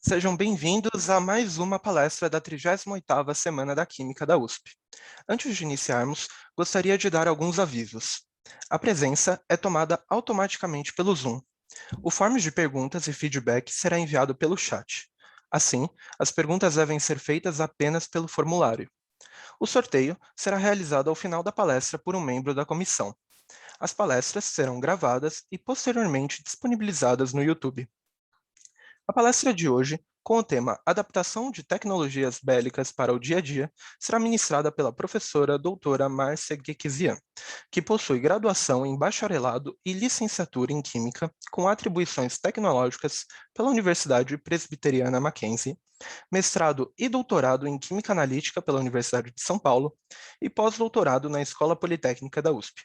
Sejam bem-vindos a mais uma palestra da 38ª Semana da Química da USP. Antes de iniciarmos, gostaria de dar alguns avisos. A presença é tomada automaticamente pelo Zoom. O form de perguntas e feedback será enviado pelo chat. Assim, as perguntas devem ser feitas apenas pelo formulário. O sorteio será realizado ao final da palestra por um membro da comissão. As palestras serão gravadas e posteriormente disponibilizadas no YouTube. A palestra de hoje, com o tema Adaptação de Tecnologias Bélicas para o Dia a Dia, será ministrada pela professora doutora Márcia Gequizian, que possui graduação em bacharelado e licenciatura em Química, com atribuições tecnológicas pela Universidade Presbiteriana Mackenzie, mestrado e doutorado em Química Analítica pela Universidade de São Paulo e pós-doutorado na Escola Politécnica da USP.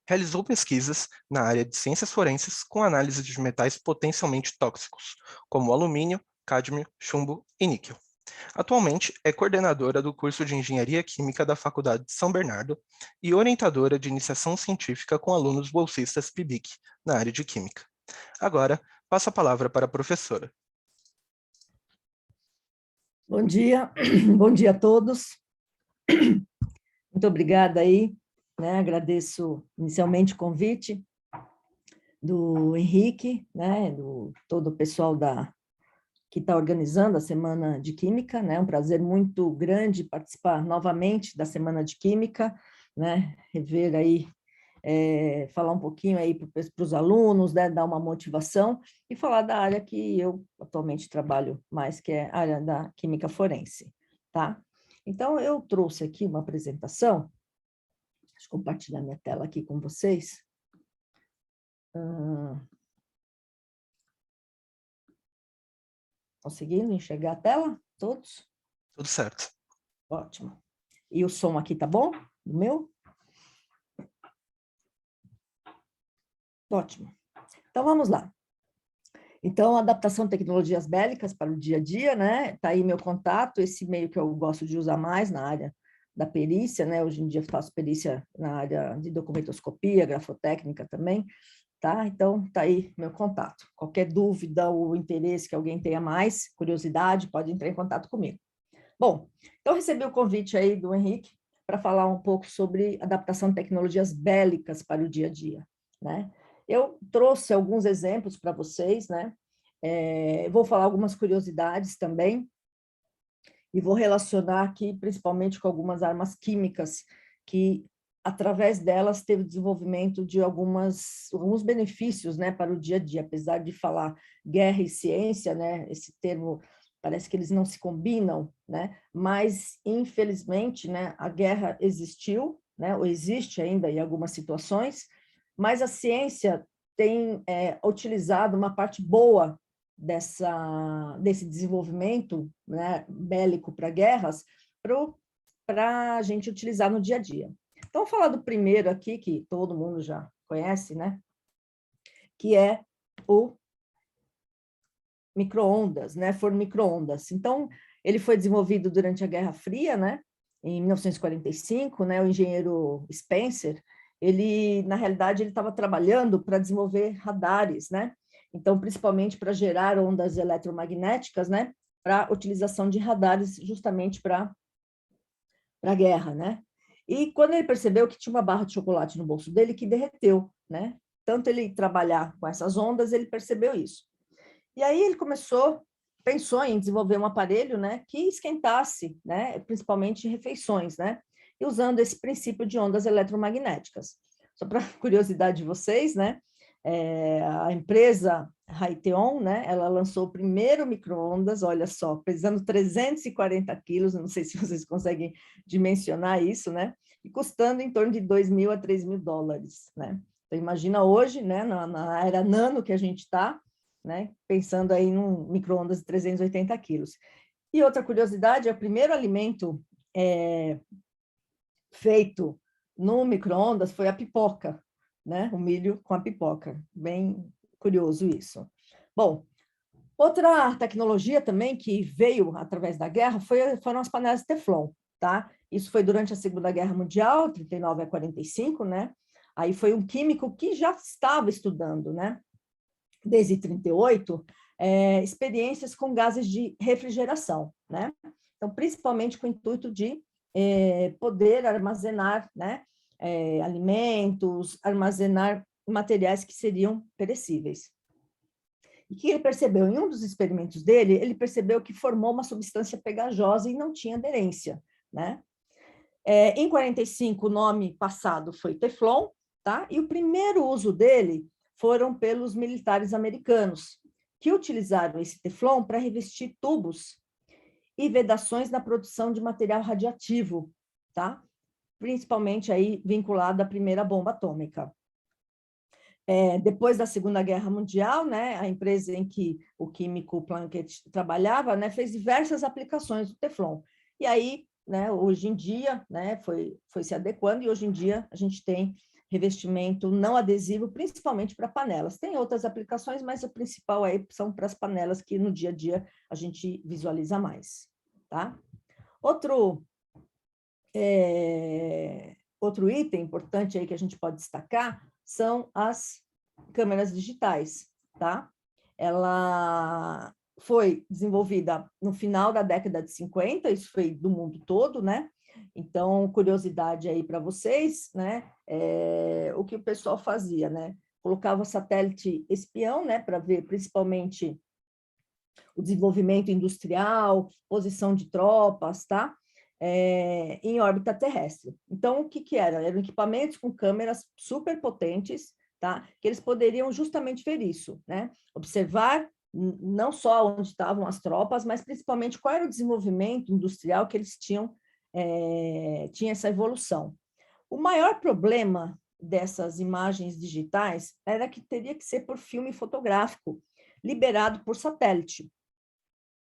Realizou pesquisas na área de ciências forenses com análise de metais potencialmente tóxicos, como alumínio, cádmio, chumbo e níquel. Atualmente é coordenadora do curso de Engenharia Química da Faculdade de São Bernardo e orientadora de iniciação científica com alunos bolsistas PIBIC na área de Química. Agora, passo a palavra para a professora. Bom dia, bom dia a todos. Muito obrigada aí, né? Agradeço inicialmente o convite do Henrique, né? Do todo o pessoal que está organizando a Semana de Química, né? Um prazer muito grande participar novamente da Semana de Química, né? Rever aí, falar um pouquinho aí para os alunos, né? Dar uma motivação e falar da área que eu atualmente trabalho mais, que é a área da Química Forense, tá? Então, eu trouxe aqui uma apresentação, deixa eu compartilhar minha tela aqui com vocês. Conseguindo enxergar a tela? Todos? Tudo certo. Ótimo. E o som aqui tá bom? Do meu? Ótimo. Então, vamos lá. Então, adaptação de tecnologias bélicas para o dia a dia, né? Tá aí meu contato, esse e-mail que eu gosto de usar mais na área da perícia, né? Hoje em dia eu faço perícia na área de documentoscopia, grafotécnica também, tá? Então, tá aí meu contato. Qualquer dúvida ou interesse que alguém tenha mais, curiosidade, pode entrar em contato comigo. Bom, então recebi o convite aí do Henrique para falar um pouco sobre adaptação de tecnologias bélicas para o dia a dia, né? Eu trouxe alguns exemplos para vocês, né? Vou falar algumas curiosidades também e vou relacionar aqui principalmente com algumas armas químicas que, através delas, teve desenvolvimento de alguns benefícios, né, para o dia a dia, apesar de falar guerra e ciência, né? Esse termo parece que eles não se combinam, né? Mas, infelizmente, né, a guerra existiu, né, ou existe ainda em algumas situações, mas a ciência tem utilizado uma parte boa desse desenvolvimento, né, bélico para guerras para a gente utilizar no dia a dia. Então, vou falar do primeiro aqui, que todo mundo já conhece, né, que é o micro-ondas, né, forno micro-ondas. Então, ele foi desenvolvido durante a Guerra Fria, né, em 1945, né, o engenheiro Spencer, ele, na realidade, ele estava trabalhando para desenvolver radares, né, então, principalmente para gerar ondas eletromagnéticas, né, para utilização de radares justamente para a guerra, né. E quando ele percebeu que tinha uma barra de chocolate no bolso dele, que derreteu, né, tanto ele trabalhar com essas ondas, ele percebeu isso. E aí ele pensou em desenvolver um aparelho, né, que esquentasse, né, principalmente refeições, né, e usando esse princípio de ondas eletromagnéticas. Só para curiosidade de vocês, né, a empresa Raytheon, né, ela lançou o primeiro micro-ondas, olha só, pesando 340 quilos, não sei se vocês conseguem dimensionar isso, né, e custando em torno de 2.000 a 3.000 dólares, né. Então, imagina hoje, né, na era nano que a gente está, né, pensando aí num micro-ondas de 380 quilos. E outra curiosidade, o primeiro alimento feito no micro-ondas foi a pipoca, né, o milho com a pipoca. Bem curioso isso. Bom, outra tecnologia também que veio através da guerra foram as panelas de Teflon, tá? Isso foi durante a Segunda Guerra Mundial, 39 a 45, né? Aí foi um químico que já estava estudando, né, desde 38, experiências com gases de refrigeração, né? Então, principalmente com o intuito de poder armazenar, né, alimentos, armazenar materiais que seriam perecíveis. E que ele percebeu, em um dos experimentos dele, ele percebeu que formou uma substância pegajosa e não tinha aderência, né? Em 45, o nome passado foi Teflon, tá? E o primeiro uso dele foram pelos militares americanos, que utilizaram esse Teflon para revestir tubos e vedações na produção de material radioativo, tá? Principalmente aí vinculado à primeira bomba atômica. Depois da Segunda Guerra Mundial, né, a empresa em que o químico Plunkett trabalhava, né, fez diversas aplicações do Teflon. E aí, né, hoje em dia, né, foi se adequando, e hoje em dia a gente tem revestimento não adesivo, principalmente para panelas. Tem outras aplicações, mas o principal aí são para as panelas que no dia a dia a gente visualiza mais, tá? Outro item importante aí que a gente pode destacar são as câmeras digitais, tá? Ela foi desenvolvida no final da década de 50, isso foi do mundo todo, né? Então, curiosidade aí para vocês, né? O que o pessoal fazia, né? Colocava satélite espião, né? Para ver principalmente o desenvolvimento industrial, posição de tropas, tá? Em órbita terrestre. Então, o que que era? Eram equipamentos com câmeras super potentes, tá? Que eles poderiam justamente ver isso, né? Observar não só onde estavam as tropas, mas principalmente qual era o desenvolvimento industrial que eles tinham, tinha essa evolução. O maior problema dessas imagens digitais era que teria que ser por filme fotográfico, liberado por satélite.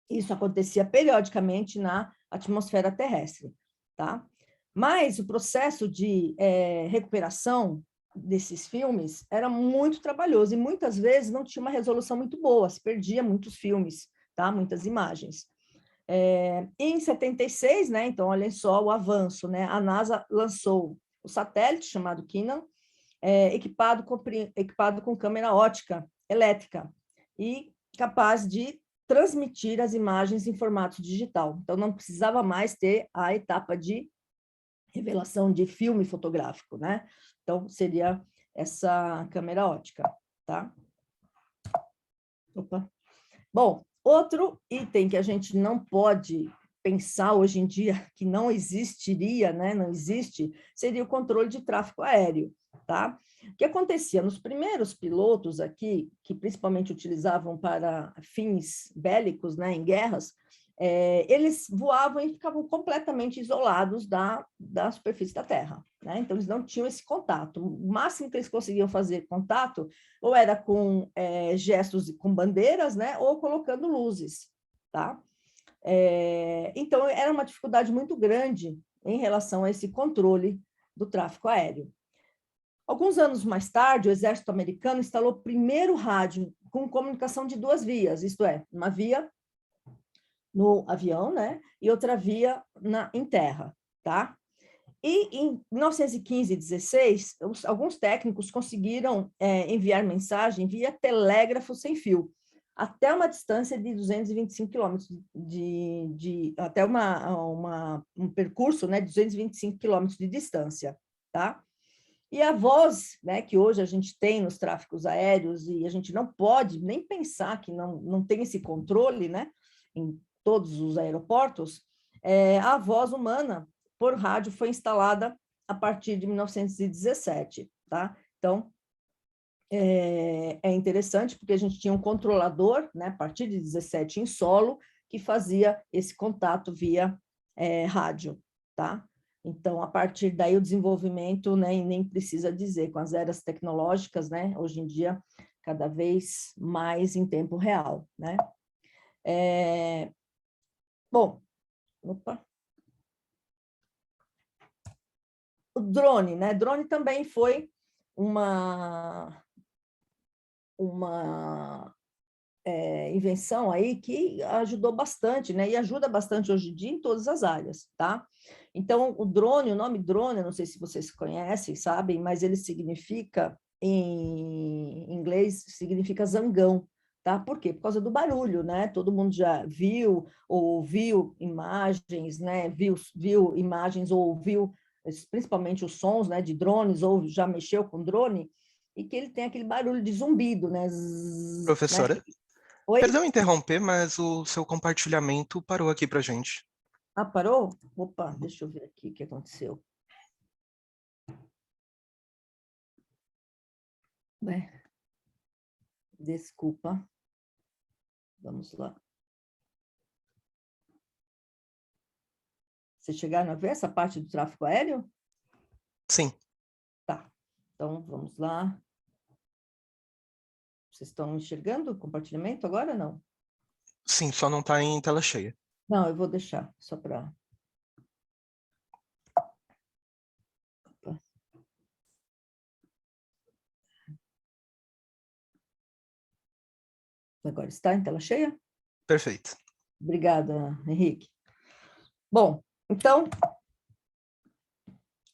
Isso acontecia periodicamente na atmosfera terrestre, tá? Mas o processo de recuperação desses filmes era muito trabalhoso e muitas vezes não tinha uma resolução muito boa, se perdia muitos filmes, tá? Muitas imagens. Em 76, né? Então, olhem só o avanço, né? A NASA lançou o satélite chamado Kinan, equipado com câmera óptica elétrica e capaz de transmitir as imagens em formato digital. Então, não precisava mais ter a etapa de revelação de filme fotográfico, né? Então, seria essa câmera óptica, tá? Opa. Bom, outro item que a gente não pode pensar hoje em dia, que não existiria, né? Não existe, seria o controle de tráfego aéreo, tá? O que acontecia? Nos primeiros pilotos aqui, que principalmente utilizavam para fins bélicos, né, em guerras, eles voavam e ficavam completamente isolados da superfície da Terra, né? Então, eles não tinham esse contato. O máximo que eles conseguiam fazer contato ou era com gestos com bandeiras, né, ou colocando luzes, tá? Então, era uma dificuldade muito grande em relação a esse controle do tráfego aéreo. Alguns anos mais tarde, o exército americano instalou o primeiro rádio com comunicação de duas vias, isto é, uma via no avião, né, e outra via em terra, tá? E em 1915 e 16, alguns técnicos conseguiram enviar mensagem via telégrafo sem fio, até uma distância de 225 quilômetros, até um percurso, né, de 225 quilômetros de distância, tá? E a voz, né, que hoje a gente tem nos tráficos aéreos, e a gente não pode nem pensar que não tem esse controle, né, em todos os aeroportos, a voz humana por rádio foi instalada a partir de 1917, tá? Então, é interessante porque a gente tinha um controlador, né, a partir de 17 em solo, que fazia esse contato via rádio, tá? Então, a partir daí o desenvolvimento, né, e nem precisa dizer, com as eras tecnológicas, né, hoje em dia, cada vez mais em tempo real, né? Bom, opa. O drone, né? Drone também foi uma invenção aí que ajudou bastante, né? E ajuda bastante hoje em dia em todas as áreas, tá? Então, o drone, o nome drone, eu não sei se vocês conhecem, sabem, mas ele significa em inglês significa zangão, tá? Por quê? Por causa do barulho, né? Todo mundo já viu, ou ouviu imagens, né? Viu imagens ou ouviu principalmente os sons, né, de drones, ou já mexeu com drone, e que ele tem aquele barulho de zumbido, né? Zzz, né? Professora, Oi? perdão interromper, mas o seu compartilhamento parou aqui pra gente. Ah, parou? Opa, Uhum. deixa eu ver aqui o que aconteceu. Ué, desculpa. Vamos lá. Vocês chegaram a ver essa parte do tráfego aéreo? Sim, Tá. Então, vamos lá. Vocês estão enxergando o compartilhamento agora? Não. sim, só não está em tela cheia. Não, eu vou deixar, só para... Agora está em tela cheia? Perfeito. Obrigada, Henrique. Bom, então,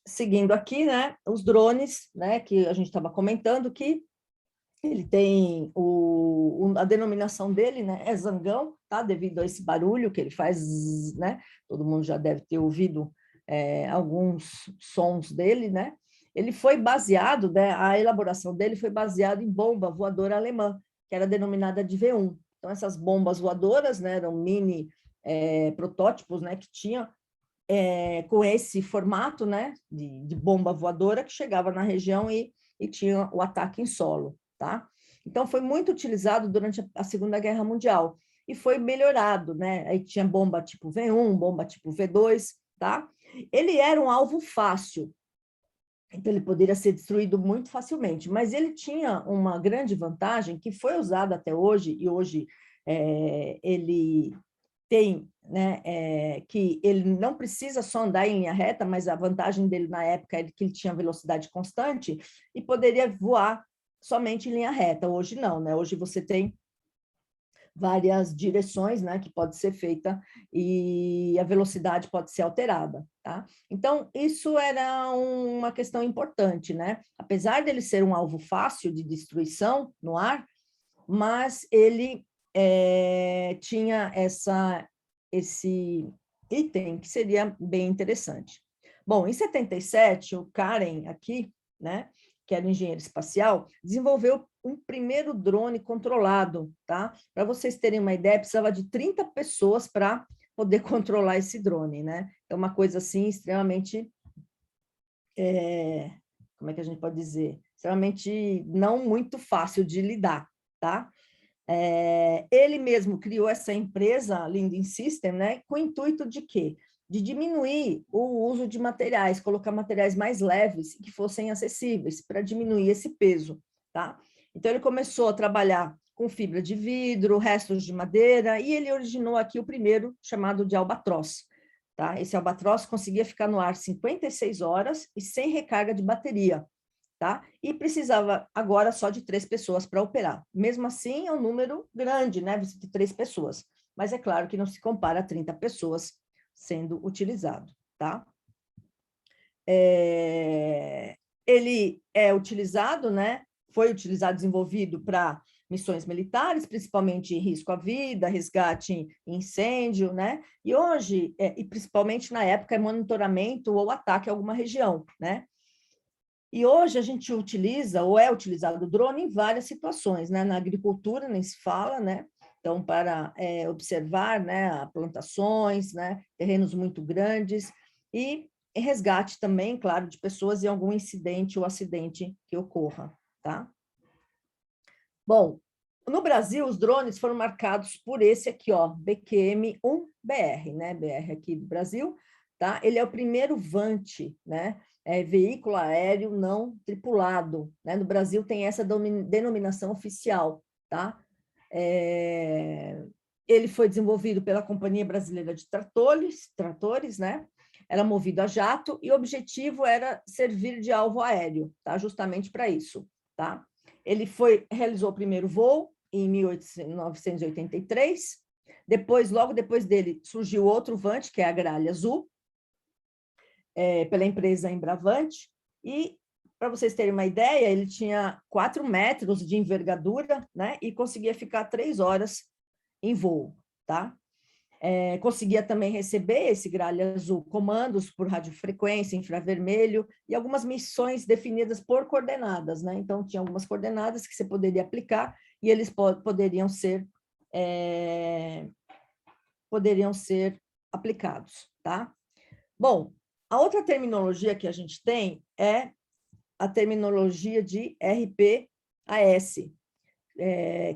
seguindo aqui, né, os drones, né, que a gente estava comentando que ele tem a denominação dele, né, é zangão, tá? Devido a esse barulho que ele faz, né? Todo mundo já deve ter ouvido alguns sons dele, né? Ele foi baseado, né? A elaboração dele foi baseada em bomba voadora alemã, que era denominada de V1. Então essas bombas voadoras, né, eram mini protótipos, né, que tinham com esse formato, né, de bomba voadora que chegava na região e tinha o ataque em solo. Tá? Então, foi muito utilizado durante a Segunda Guerra Mundial e foi melhorado, né? Aí tinha bomba tipo V1, bomba tipo V2, tá? Ele era um alvo fácil, então ele poderia ser destruído muito facilmente, mas ele tinha uma grande vantagem que foi usada até hoje, e hoje ele tem, né, que ele não precisa só andar em linha reta, mas a vantagem dele na época é que ele tinha velocidade constante e poderia voar somente em linha reta. Hoje não, né? Hoje você tem várias direções, né, que pode ser feita e a velocidade pode ser alterada, tá? Então, isso era uma questão importante, né? Apesar dele ser um alvo fácil de destruição no ar, mas ele tinha esse item que seria bem interessante. Bom, em 77, o Karen aqui, né, que era engenheiro espacial, desenvolveu um primeiro drone controlado, tá? Para vocês terem uma ideia, precisava de 30 pessoas para poder controlar esse drone, né? É uma coisa assim extremamente, como é que a gente pode dizer? Extremamente não muito fácil de lidar, tá? Ele mesmo criou essa empresa, Linden System, né, com o intuito de quê? De diminuir o uso de materiais, colocar materiais mais leves que fossem acessíveis, para diminuir esse peso, tá? Então, ele começou a trabalhar com fibra de vidro, restos de madeira, e ele originou aqui o primeiro, chamado de albatroz, tá? Esse albatroz conseguia ficar no ar 56 horas e sem recarga de bateria, tá? E precisava agora só de 3 pessoas para operar. Mesmo assim, é um número grande, né? Você tem 3 pessoas. Mas é claro que não se compara a 30 pessoas sendo utilizado, tá? Ele é utilizado, né? Foi utilizado, desenvolvido para missões militares, principalmente em risco à vida, resgate em incêndio, né? E hoje, e principalmente na época, é monitoramento ou ataque a alguma região, né? E hoje a gente utiliza, ou é utilizado o drone em várias situações, né? Na agricultura nem se fala, né? Então, para observar, né, plantações, né, terrenos muito grandes, e resgate também, claro, de pessoas em algum incidente ou acidente que ocorra, tá? Bom, no Brasil, os drones foram marcados por esse aqui, ó, BQM-1BR, né? BR aqui do Brasil, tá? Ele é o primeiro VANT, né? Veículo aéreo não tripulado, né? No Brasil tem essa denominação oficial, tá? Ele foi desenvolvido pela Companhia Brasileira de Tratores, né? Era movido a jato e o objetivo era servir de alvo aéreo, tá? Justamente para isso, tá? Ele realizou o primeiro voo em 1983, logo depois dele, surgiu outro VANT, que é a Gralha Azul, pela empresa Embravante, e para vocês terem uma ideia, ele tinha 4 metros de envergadura, né? E conseguia ficar 3 horas em voo, tá? Conseguia também receber esse gralha azul, comandos por radiofrequência, infravermelho e algumas missões definidas por coordenadas, né? Então, tinha algumas coordenadas que você poderia aplicar e eles poderiam ser aplicados, tá? Bom, a outra terminologia que a gente tem é a terminologia de RPAS,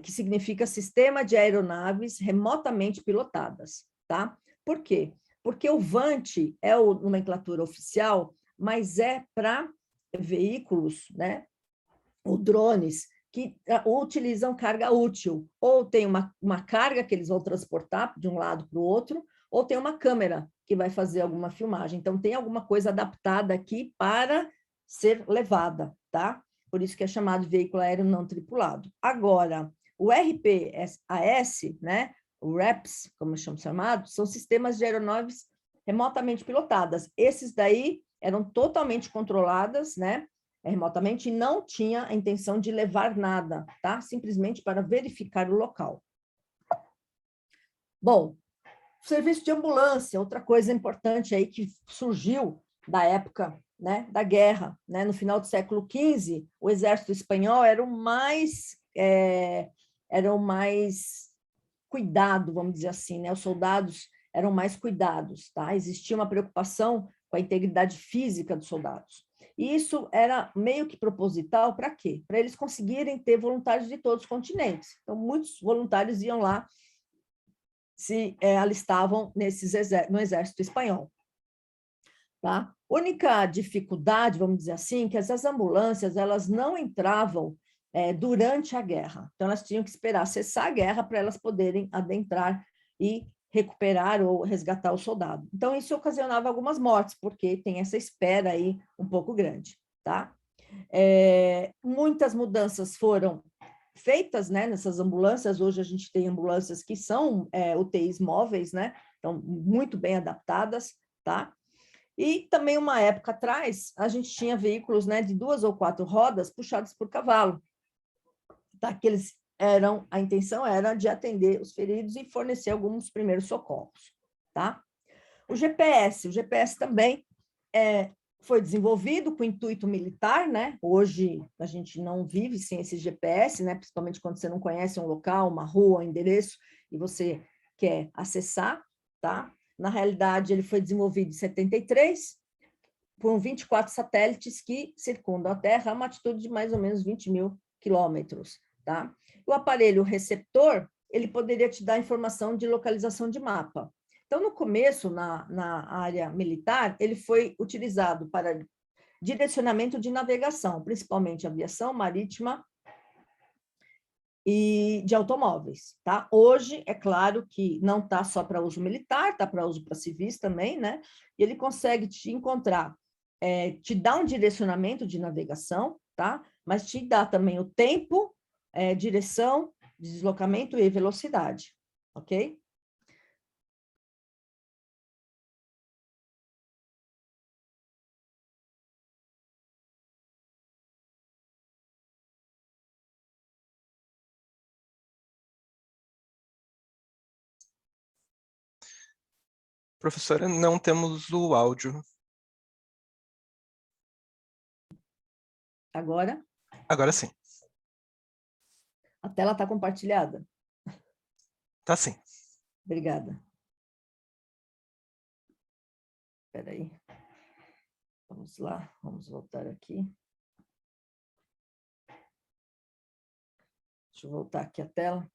que significa Sistema de Aeronaves Remotamente Pilotadas, tá? Por quê? Porque o VANT é a nomenclatura oficial, mas é para veículos, né, ou drones, que utilizam carga útil, ou tem uma carga que eles vão transportar de um lado para o outro, ou tem uma câmera que vai fazer alguma filmagem. Então, tem alguma coisa adaptada aqui para ser levada, tá? Por isso que é chamado de veículo aéreo não tripulado. Agora, o RPAS, né, o REPS, como chamamos chamado, são sistemas de aeronaves remotamente pilotadas. Esses daí eram totalmente controladas, né, remotamente, e não tinha a intenção de levar nada, tá? Simplesmente para verificar o local. Bom, serviço de ambulância, outra coisa importante aí que surgiu da época, né, da guerra, né? No final do século XV, o exército espanhol era o mais cuidado, vamos dizer assim, né? Os soldados eram mais cuidados, tá? Existia uma preocupação com a integridade física dos soldados. E isso era meio que proposital para quê? Para eles conseguirem ter voluntários de todos os continentes. Então, muitos voluntários iam lá, se alistavam no exército espanhol. Tá? Única dificuldade, vamos dizer assim, que essas ambulâncias elas não entravam durante a guerra. Então, elas tinham que esperar cessar a guerra para elas poderem adentrar e recuperar ou resgatar o soldado. Então, isso ocasionava algumas mortes, porque tem essa espera aí um pouco grande. Tá? Muitas mudanças foram feitas, né, nessas ambulâncias. Hoje a gente tem ambulâncias que são UTIs móveis, né, então muito bem adaptadas, tá? E também uma época atrás a gente tinha veículos, né, de 2 ou 4 rodas puxados por cavalo, tá? Que a intenção era de atender os feridos e fornecer alguns primeiros socorros, tá? O GPS também foi desenvolvido com intuito militar, né? Hoje a gente não vive sem esse GPS, né? Principalmente quando você não conhece um local, uma rua, um endereço, e você quer acessar, tá? Na realidade, ele foi desenvolvido em 73 por 24 satélites que circundam a Terra a uma altitude de mais ou menos 20 mil quilômetros, tá? O aparelho receptor, ele poderia te dar informação de localização de mapa. Então, no começo, na área militar, ele foi utilizado para direcionamento de navegação, principalmente aviação marítima e de automóveis, tá? Hoje, é claro que não está só para uso militar, está para uso para civis também, né? E ele consegue te encontrar, te dar um direcionamento de navegação, tá? Mas te dá também o tempo, direção, deslocamento e velocidade, ok? Professora, não temos o áudio. Agora, Agora sim. a tela está compartilhada. Tá sim. Obrigada. Espera aí. Vamos lá, vamos voltar aqui. Deixa eu voltar aqui a tela.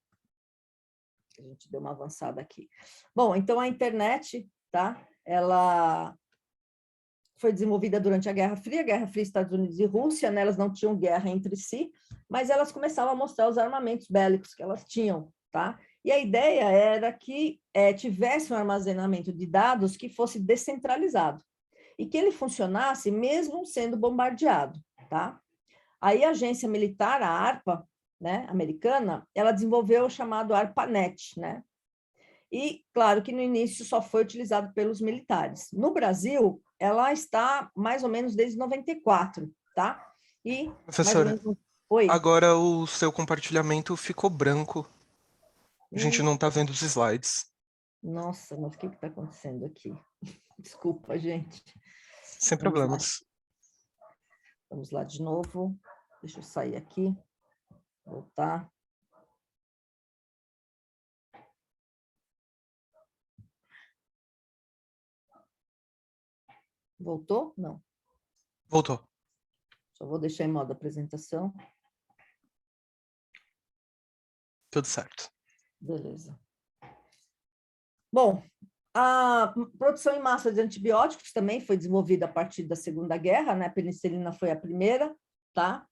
A gente deu uma avançada aqui. Bom, então a internet, tá? Ela foi desenvolvida durante a Guerra Fria, Estados Unidos e Rússia, né? Elas não tinham guerra entre si, mas elas começavam a mostrar os armamentos bélicos que elas tinham, tá? E a ideia era que tivesse um armazenamento de dados que fosse descentralizado e que ele funcionasse mesmo sendo bombardeado, tá? Aí a agência militar, a ARPA, né, americana, ela desenvolveu o chamado ARPANET, né? E, claro, que no início só foi utilizado pelos militares. No Brasil, ela está mais ou menos desde 94, tá? e mais ou Professora, menos... Oi? agora o seu compartilhamento ficou branco. A gente Ih, não está vendo os slides. nossa, mas o que está acontecendo aqui? Desculpa, gente. Sem Vamos lá. problemas. Vamos lá de novo. Deixa eu sair aqui. Voltar. Voltou? Não. Voltou. Só vou deixar em modo apresentação. Tudo certo. Beleza. Bom, a produção em massa de antibióticos também foi desenvolvida a partir da Segunda Guerra, né? A penicilina foi a primeira, tá?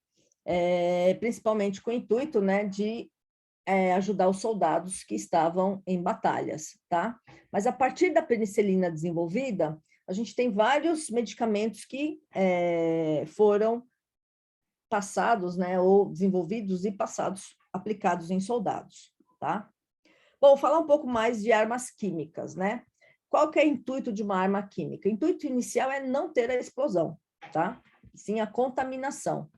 Principalmente com o intuito, né, de ajudar os soldados que estavam em batalhas, tá? Mas a partir da penicilina desenvolvida, a gente tem vários medicamentos que foram passados, né, ou desenvolvidos e passados, aplicados em soldados, tá? Bom, falar um pouco mais de armas químicas, né? Qual que é o intuito de uma arma química? O intuito inicial é não ter a explosão, tá? Sim a contaminação.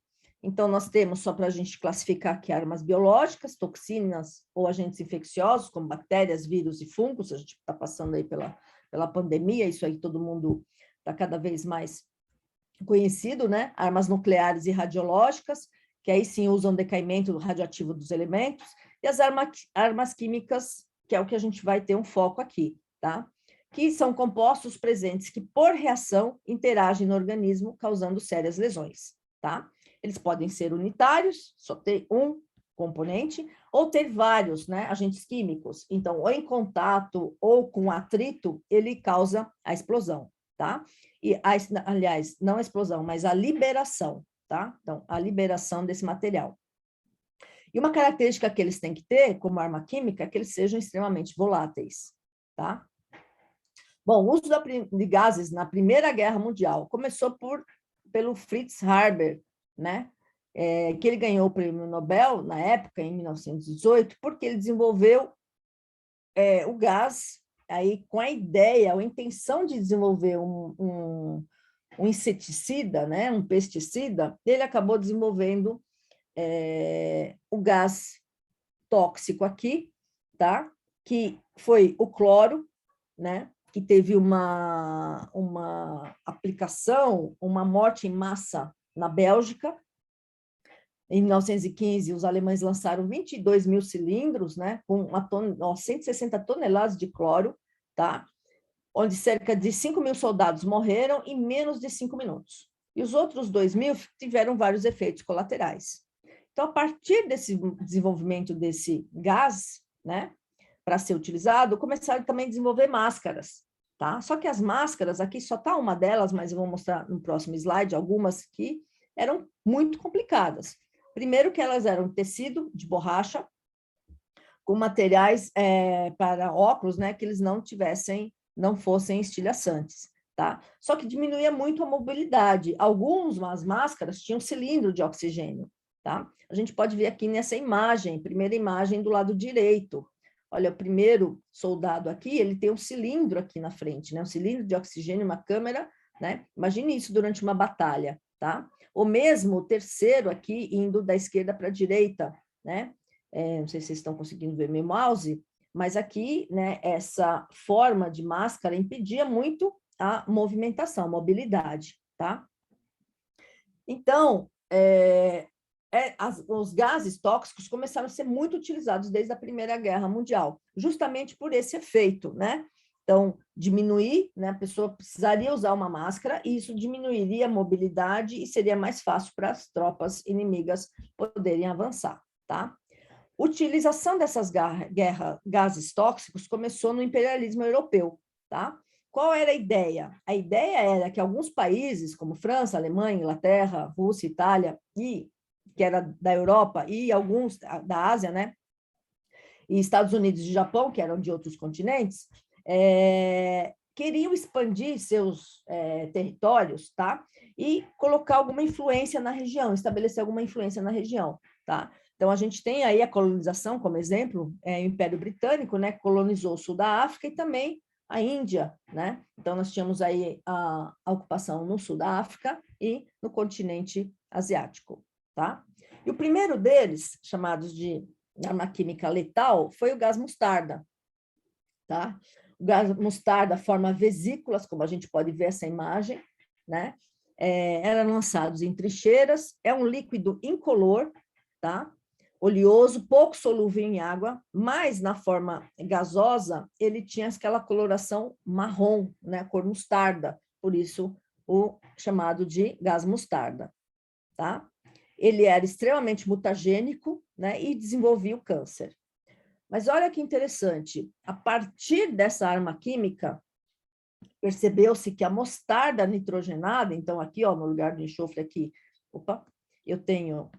Então, nós temos, só para a gente classificar aqui, armas biológicas, toxinas ou agentes infecciosos, como bactérias, vírus e fungos. A gente está passando aí pela pandemia, isso aí todo mundo está cada vez mais conhecido, né? Armas nucleares e radiológicas, que aí sim usam decaimento radioativo dos elementos, e as armas químicas, que é o que a gente vai ter um foco aqui, tá? Que são compostos presentes que, por reação, interagem no organismo, causando sérias lesões, tá? Eles podem ser unitários, só ter um componente, ou ter vários, né, agentes químicos. Então, ou em contato ou com atrito, ele causa a explosão, tá? E, aliás, não a explosão, mas a liberação, tá? Então, a liberação desse material. E uma característica que eles têm que ter, como arma química, é que eles sejam extremamente voláteis, tá? Bom, o uso de gases na Primeira Guerra Mundial começou pelo Fritz Haber, né? Que ele ganhou o prêmio Nobel, na época, em 1918, porque ele desenvolveu o gás aí com a ideia, a intenção de desenvolver um inseticida, né, um pesticida, ele acabou desenvolvendo o gás tóxico aqui, tá? Que foi o cloro, né? Que teve uma aplicação, uma morte em massa na Bélgica. Em 1915, os alemães lançaram 22 mil cilindros, né? Com 160 toneladas de cloro, tá? Onde cerca de 5 mil soldados morreram em menos de 5 minutos. E os outros 2 mil tiveram vários efeitos colaterais. Então, a partir desse desenvolvimento desse gás, né, para ser utilizado, começaram também a desenvolver máscaras, tá? Só que as máscaras, aqui só está uma delas, mas eu vou mostrar no próximo slide algumas que eram muito complicadas. Primeiro que elas eram tecido de borracha, com materiais para óculos, né, que eles não fossem estilhaçantes, tá? Só que diminuía muito a mobilidade. Algumas máscaras tinham cilindro de oxigênio, tá? A gente pode ver aqui nessa imagem, primeira imagem do lado direito. Olha, o primeiro soldado aqui, ele tem um cilindro aqui na frente, né? Um cilindro de oxigênio, uma câmera, né? Imagine isso durante uma batalha, tá? Ou mesmo o terceiro aqui, indo da esquerda para a direita, né? Não sei se vocês estão conseguindo ver meu mouse, mas aqui, né, essa forma de máscara impedia muito a movimentação, a mobilidade, tá? Então, os gases tóxicos começaram a ser muito utilizados desde a Primeira Guerra Mundial, justamente por esse efeito, né? Então, diminuir, né? A pessoa precisaria usar uma máscara e isso diminuiria a mobilidade e seria mais fácil para as tropas inimigas poderem avançar, tá? Utilização dessas gases tóxicos começou no imperialismo europeu, tá? Qual era a ideia? A ideia era que alguns países, como França, Alemanha, Inglaterra, Rússia, Itália, que era da Europa, e alguns da Ásia, né? E Estados Unidos e Japão, que eram de outros continentes, queriam expandir seus territórios, tá? E colocar alguma influência na região, estabelecer alguma influência na região, tá? Então, a gente tem aí a colonização, como exemplo, o Império Britânico, né, colonizou o sul da África e também a Índia, né? Então, nós tínhamos aí a ocupação no sul da África e no continente asiático, tá? E o primeiro deles, chamados de arma química letal, foi o gás mostarda, tá? O gás mostarda forma vesículas, como a gente pode ver essa imagem, né? Eram lançados em trincheiras, é um líquido incolor, tá? Oleoso, pouco solúvel em água, mas na forma gasosa ele tinha aquela coloração marrom, né? Cor mostarda, por isso o chamado de gás mostarda, tá? Ele era extremamente mutagênico, né? E desenvolvia o câncer. Mas olha que interessante, a partir dessa arma química, percebeu-se que a mostarda nitrogenada, então aqui, ó, no lugar do enxofre aqui, opa, eu tenho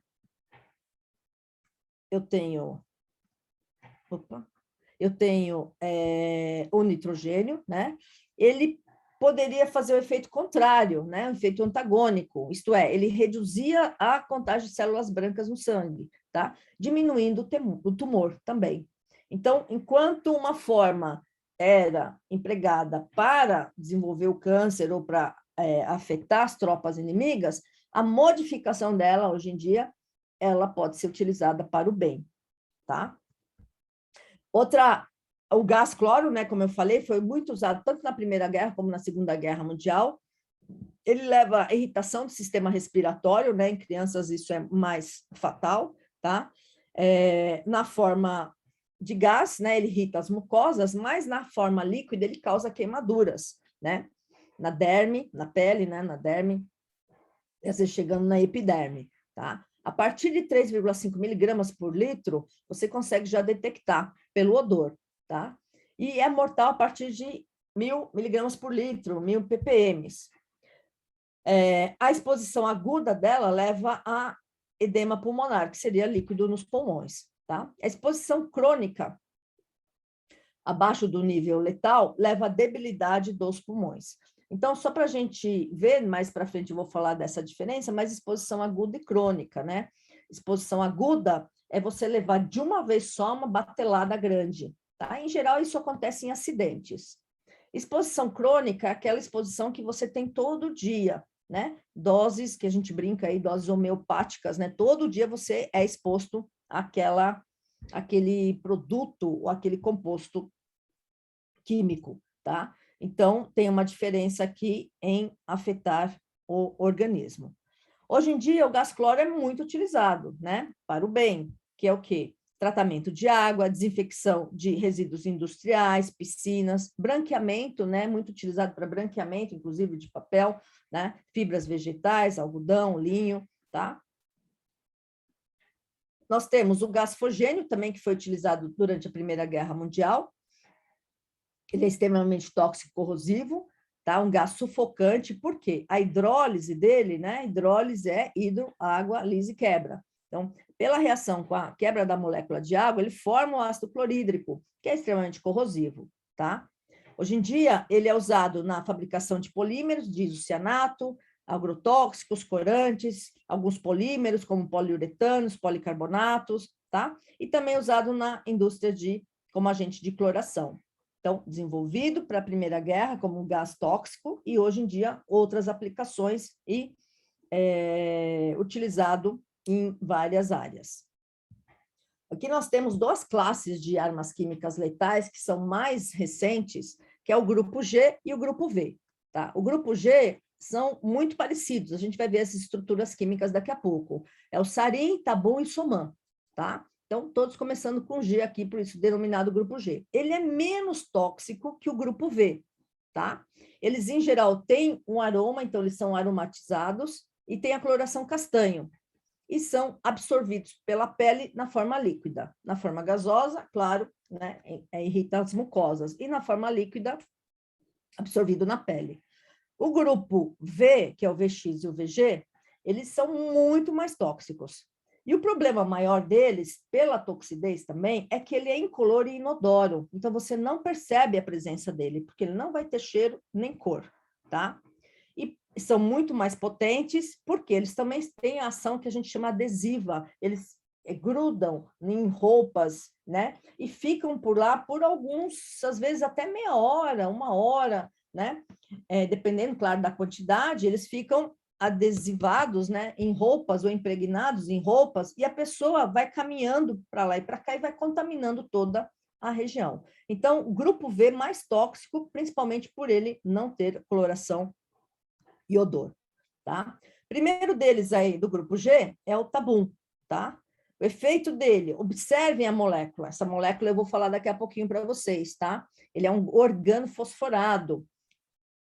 o nitrogênio, né? Ele poderia fazer o efeito contrário, né? O efeito antagônico, isto é, ele reduzia a contagem de células brancas no sangue, tá? Diminuindo o tumor também. Então, enquanto uma forma era empregada para desenvolver o câncer ou para afetar as tropas inimigas, a modificação dela, hoje em dia, ela pode ser utilizada para o bem, tá? O gás cloro, né, como eu falei, foi muito usado tanto na Primeira Guerra como na Segunda Guerra Mundial. Ele leva à irritação do sistema respiratório, né, em crianças isso é mais fatal, tá? Na forma de gás, né, ele irrita as mucosas, mas na forma líquida ele causa queimaduras, né? Na derme, na pele, né, na derme, e às vezes chegando na epiderme, tá? A partir de 3,5 miligramas por litro, você consegue já detectar pelo odor, tá? E é mortal a partir de 1.000 miligramas por litro, 1.000 ppm. A exposição aguda dela leva a edema pulmonar, que seria líquido nos pulmões, tá? A exposição crônica, abaixo do nível letal, leva à debilidade dos pulmões. Então, só para a gente ver, mais para frente eu vou falar dessa diferença, mas exposição aguda e crônica, né? Exposição aguda é você levar de uma vez só uma batelada grande, tá? Em geral, isso acontece em acidentes. Exposição crônica é aquela exposição que você tem todo dia, né? Doses, que a gente brinca aí, doses homeopáticas, né? Todo dia você é exposto àquele produto ou aquele composto químico, tá? Então, tem uma diferença aqui em afetar o organismo. Hoje em dia, o gás cloro é muito utilizado, né? Para o bem, que é o quê? Tratamento de água, desinfecção de resíduos industriais, piscinas, branqueamento, né? Muito utilizado para branqueamento, inclusive de papel, né? Fibras vegetais, algodão, linho, tá? Nós temos o gás fogênio também, que foi utilizado durante a Primeira Guerra Mundial. Ele é extremamente tóxico e corrosivo, tá? Um gás sufocante, por quê? A hidrólise dele, né? A hidrólise é hidro, água, lise, quebra. Então, pela reação com a quebra da molécula de água, ele forma o ácido clorídrico, que é extremamente corrosivo, tá? Hoje em dia, ele é usado na fabricação de polímeros, de isocianato, agrotóxicos, corantes, alguns polímeros, como poliuretanos, policarbonatos, tá? E também usado na indústria como agente de cloração. Então, desenvolvido para a Primeira Guerra como um gás tóxico e, hoje em dia, outras aplicações e utilizado em várias áreas. Aqui nós temos duas classes de armas químicas letais que são mais recentes, que é o grupo G e o grupo V. Tá? O grupo G são muito parecidos, a gente vai ver essas estruturas químicas daqui a pouco. É o sarin, tabum e soman, tá? Então, todos começando com G aqui, por isso denominado grupo G. Ele é menos tóxico que o grupo V, tá? Eles, em geral, têm um aroma, então eles são aromatizados, e tem a coloração castanho, e são absorvidos pela pele na forma líquida. Na forma gasosa, claro, né, irrita as mucosas, e na forma líquida, absorvido na pele. O grupo V, que é o VX e o VG, eles são muito mais tóxicos. E o problema maior deles, pela toxidez também, é que ele é incolor e inodoro. Então, você não percebe a presença dele, porque ele não vai ter cheiro nem cor, tá? E são muito mais potentes, porque eles também têm a ação que a gente chama adesiva. Eles grudam em roupas, né? E ficam por lá por alguns, às vezes até meia hora, uma hora, né? Dependendo, claro, da quantidade, eles ficam adesivados, né, em roupas ou impregnados em roupas, e a pessoa vai caminhando para lá e para cá e vai contaminando toda a região. Então, o grupo V mais tóxico, principalmente por ele não ter coloração e odor, tá? Primeiro deles aí, do grupo G, é o tabum, tá? O efeito dele, observem a molécula. Essa molécula eu vou falar daqui a pouquinho para vocês, tá? Ele é um organofosforado,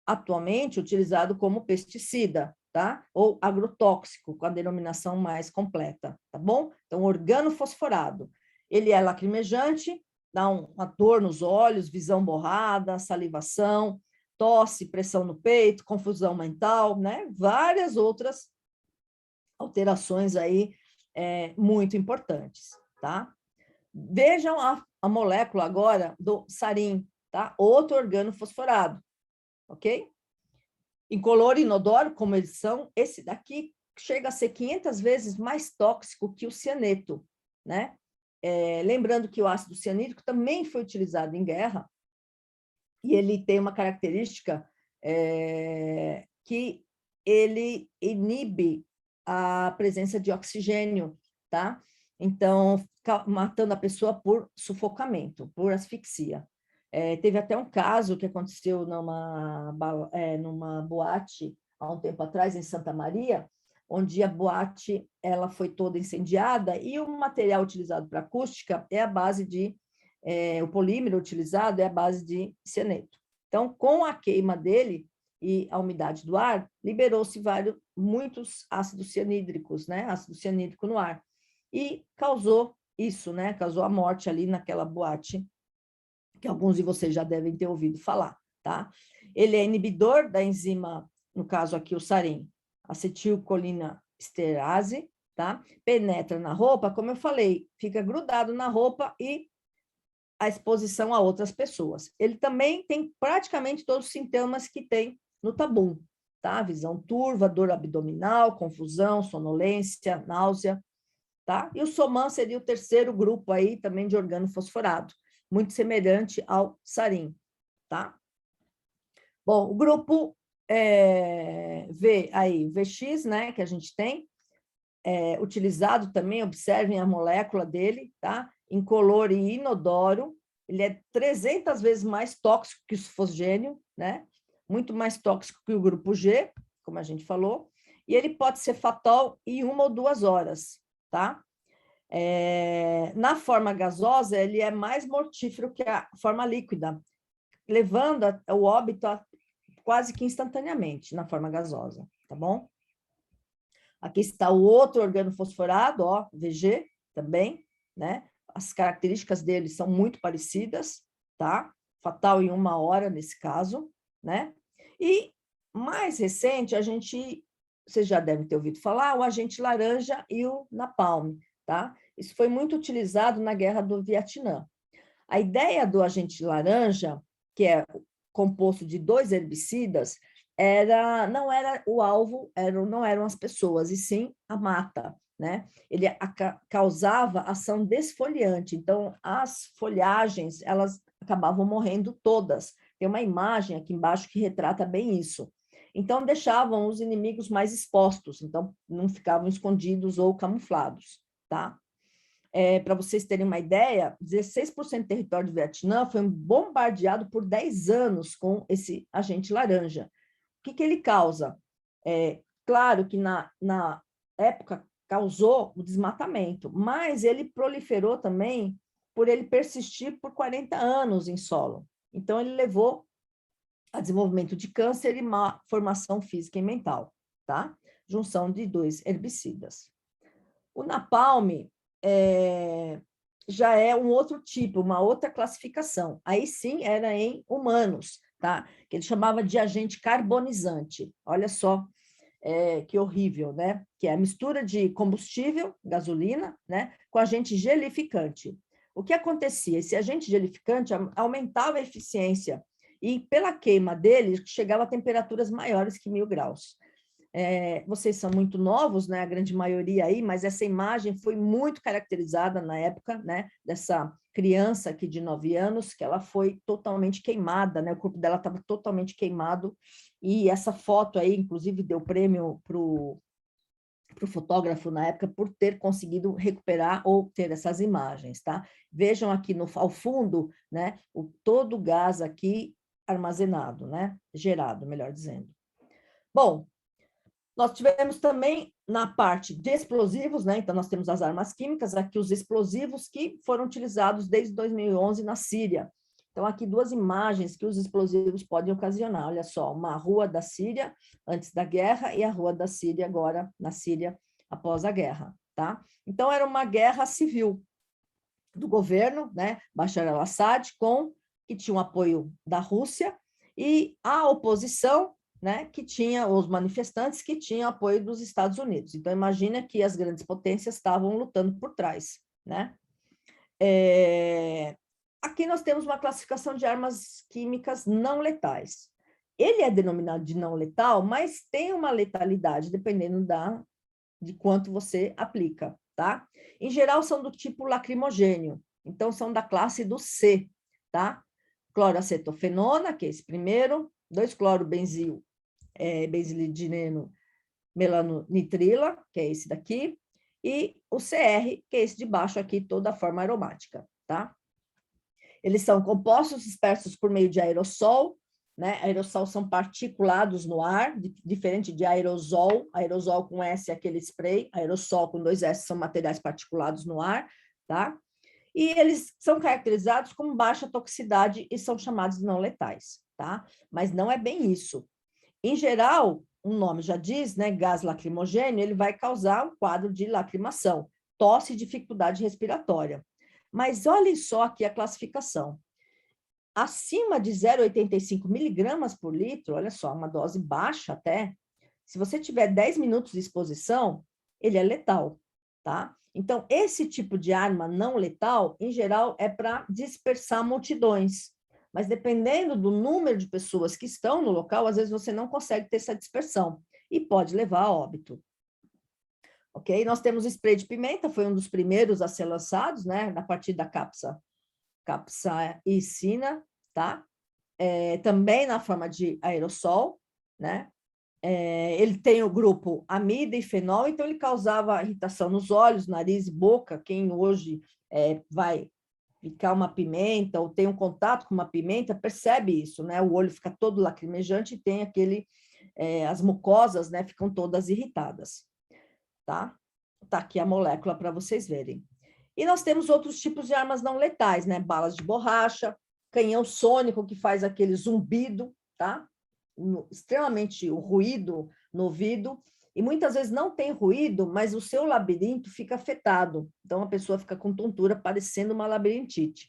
atualmente utilizado como pesticida, tá? Ou agrotóxico, com a denominação mais completa, tá bom? Então, organofosforado. Ele é lacrimejante, dá uma dor nos olhos, visão borrada, salivação, tosse, pressão no peito, confusão mental, né? Várias outras alterações aí muito importantes, tá? Vejam a molécula agora do sarin, tá? Outro organofosforado, ok? Incolor e inodoro, como eles são, esse daqui chega a ser 500 vezes mais tóxico que o cianeto, né? Lembrando que o ácido cianídrico também foi utilizado em guerra, e ele tem uma característica que ele inibe a presença de oxigênio, tá? Então, matando a pessoa por sufocamento, por asfixia. Teve até um caso que aconteceu numa boate há um tempo atrás, em Santa Maria, onde a boate ela foi toda incendiada e o material utilizado para acústica é a base de, o polímero utilizado é a base de cianeto. Então, com a queima dele e a umidade do ar, liberou-se muitos ácidos cianídricos, né? Ácido cianídrico no ar. E causou isso, né? Causou a morte ali naquela boate, que alguns de vocês já devem ter ouvido falar, tá? Ele é inibidor da enzima, no caso aqui o sarin, acetilcolina esterase, tá? Penetra na roupa, como eu falei, fica grudado na roupa e a exposição a outras pessoas. Ele também tem praticamente todos os sintomas que tem no tabum, tá? Visão turva, dor abdominal, confusão, sonolência, náusea, tá? E o soman seria o terceiro grupo aí também de organofosforado, muito semelhante ao sarin, tá? Bom, o grupo V aí, VX, né, que a gente tem, utilizado também, observem a molécula dele, tá? Incolor e inodoro, ele é 300 vezes mais tóxico que o sulfogênio, né? Muito mais tóxico que o grupo G, como a gente falou, e ele pode ser fatal em 1 ou 2 horas, tá? Na forma gasosa, ele é mais mortífero que a forma líquida, levando o óbito quase que instantaneamente na forma gasosa, tá bom? Aqui está o outro organofosforado, ó, VG, também, né? As características dele são muito parecidas, tá? Fatal em 1 hora, nesse caso, né? E mais recente, vocês já devem ter ouvido falar, o agente laranja e o napalm, tá? Isso foi muito utilizado na Guerra do Vietnã. A ideia do agente laranja, que é composto de 2 herbicidas, não era o alvo, não eram as pessoas, e sim a mata, né? Ele causava ação desfoliante, então as folhagens, elas acabavam morrendo todas. Tem uma imagem aqui embaixo que retrata bem isso. Então, deixavam os inimigos mais expostos, então não ficavam escondidos ou camuflados, tá? Para vocês terem uma ideia, 16% do território do Vietnã foi bombardeado por 10 anos com esse agente laranja. O que ele causa? Claro que na época causou o desmatamento, mas ele proliferou também por ele persistir por 40 anos em solo. Então, ele levou a desenvolvimento de câncer e má formação física e mental, tá? Junção de 2 herbicidas. O napalm já é um outro tipo, uma outra classificação. Aí sim era em humanos, tá? Que ele chamava de agente carbonizante. Olha só que horrível, né? Que é a mistura de combustível, gasolina, né? Com agente gelificante. O que acontecia? Esse agente gelificante aumentava a eficiência e pela queima dele chegava a temperaturas maiores que 1000 graus. Vocês são muito novos, né, a grande maioria aí, mas essa imagem foi muito caracterizada na época, né, dessa criança aqui de 9 anos, que ela foi totalmente queimada, né, o corpo dela estava totalmente queimado, e essa foto aí, inclusive, deu prêmio para o fotógrafo na época por ter conseguido recuperar ou ter essas imagens, tá? Vejam aqui ao fundo, né, todo o gás aqui armazenado, né, gerado, melhor dizendo. Bom, nós tivemos também na parte de explosivos, né? Então, nós temos as armas químicas, aqui os explosivos que foram utilizados desde 2011 na Síria. Então, aqui duas imagens que os explosivos podem ocasionar. Olha só, uma rua da Síria antes da guerra e a rua da Síria agora, na Síria, após a guerra, tá? Então, era uma guerra civil do governo, né? Bashar al-Assad, que tinha o apoio da Rússia, e a oposição, né, que tinha os manifestantes que tinham apoio dos Estados Unidos. Então, imagina que as grandes potências estavam lutando por trás, né? Aqui nós temos uma classificação de armas químicas não letais. Ele é denominado de não letal, mas tem uma letalidade, dependendo de quanto você aplica, tá? Em geral, são do tipo lacrimogênio, então são da classe do C, tá? Cloroacetofenona, que é esse primeiro, 2-clorobenzil benzilidineno melanonitrila, que é esse daqui, e o CR, que é esse de baixo aqui, toda a forma aromática, tá? Eles são compostos dispersos por meio de aerossol, né? Aerossol são particulados no ar, diferente de aerosol. Aerosol com S é aquele spray, aerossol com 2 S são materiais particulados no ar, tá? E eles são caracterizados como baixa toxicidade e são chamados de não letais, tá? Mas não é bem isso. Em geral, o nome já diz, né, gás lacrimogêneo, ele vai causar um quadro de lacrimação, tosse e dificuldade respiratória. Mas olhem só aqui a classificação. Acima de 0,85 miligramas por litro, olha só, uma dose baixa até, se você tiver 10 minutos de exposição, ele é letal, tá? Então, esse tipo de arma não letal, em geral, é para dispersar multidões. Mas dependendo do número de pessoas que estão no local, às vezes você não consegue ter essa dispersão e pode levar a óbito. Ok? Nós temos spray de pimenta, foi um dos primeiros a ser lançados, né? A partir da capsaicina, tá? Também na forma de aerossol, né? Ele tem o grupo amida e fenol, então ele causava irritação nos olhos, nariz e boca. Quem hoje vai picar uma pimenta ou tem um contato com uma pimenta percebe isso, né? O olho fica todo lacrimejante e tem as mucosas, né? Ficam todas irritadas, tá? Tá aqui a molécula para vocês verem. E nós temos outros tipos de armas não letais, né? Balas de borracha, canhão sônico que faz aquele zumbido, tá? Extremamente o ruído no ouvido, e muitas vezes não tem ruído, mas o seu labirinto fica afetado. Então, a pessoa fica com tontura, parecendo uma labirintite.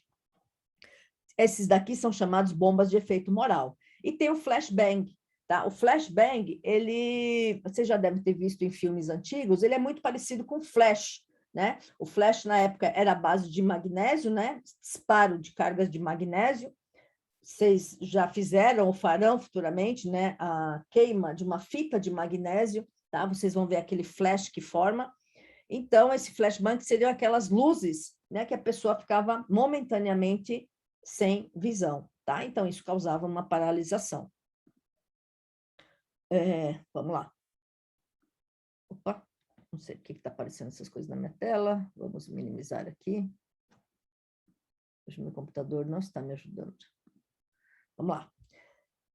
Esses daqui são chamados bombas de efeito moral. E tem o flashbang, tá? O flashbang, você já deve ter visto em filmes antigos, ele é muito parecido com flash, né? O flash, na época, era a base de magnésio, né? Disparo de cargas de magnésio. Vocês já fizeram ou farão futuramente, né? A queima de uma fita de magnésio, tá? Vocês vão ver aquele flash que forma. Então, esse flashbang seriam aquelas luzes, né? Que a pessoa ficava momentaneamente sem visão, tá? Então, isso causava uma paralisação. Vamos lá. Opa, não sei por que está aparecendo essas coisas na minha tela. Vamos minimizar aqui. Hoje meu computador não está me ajudando. Vamos lá.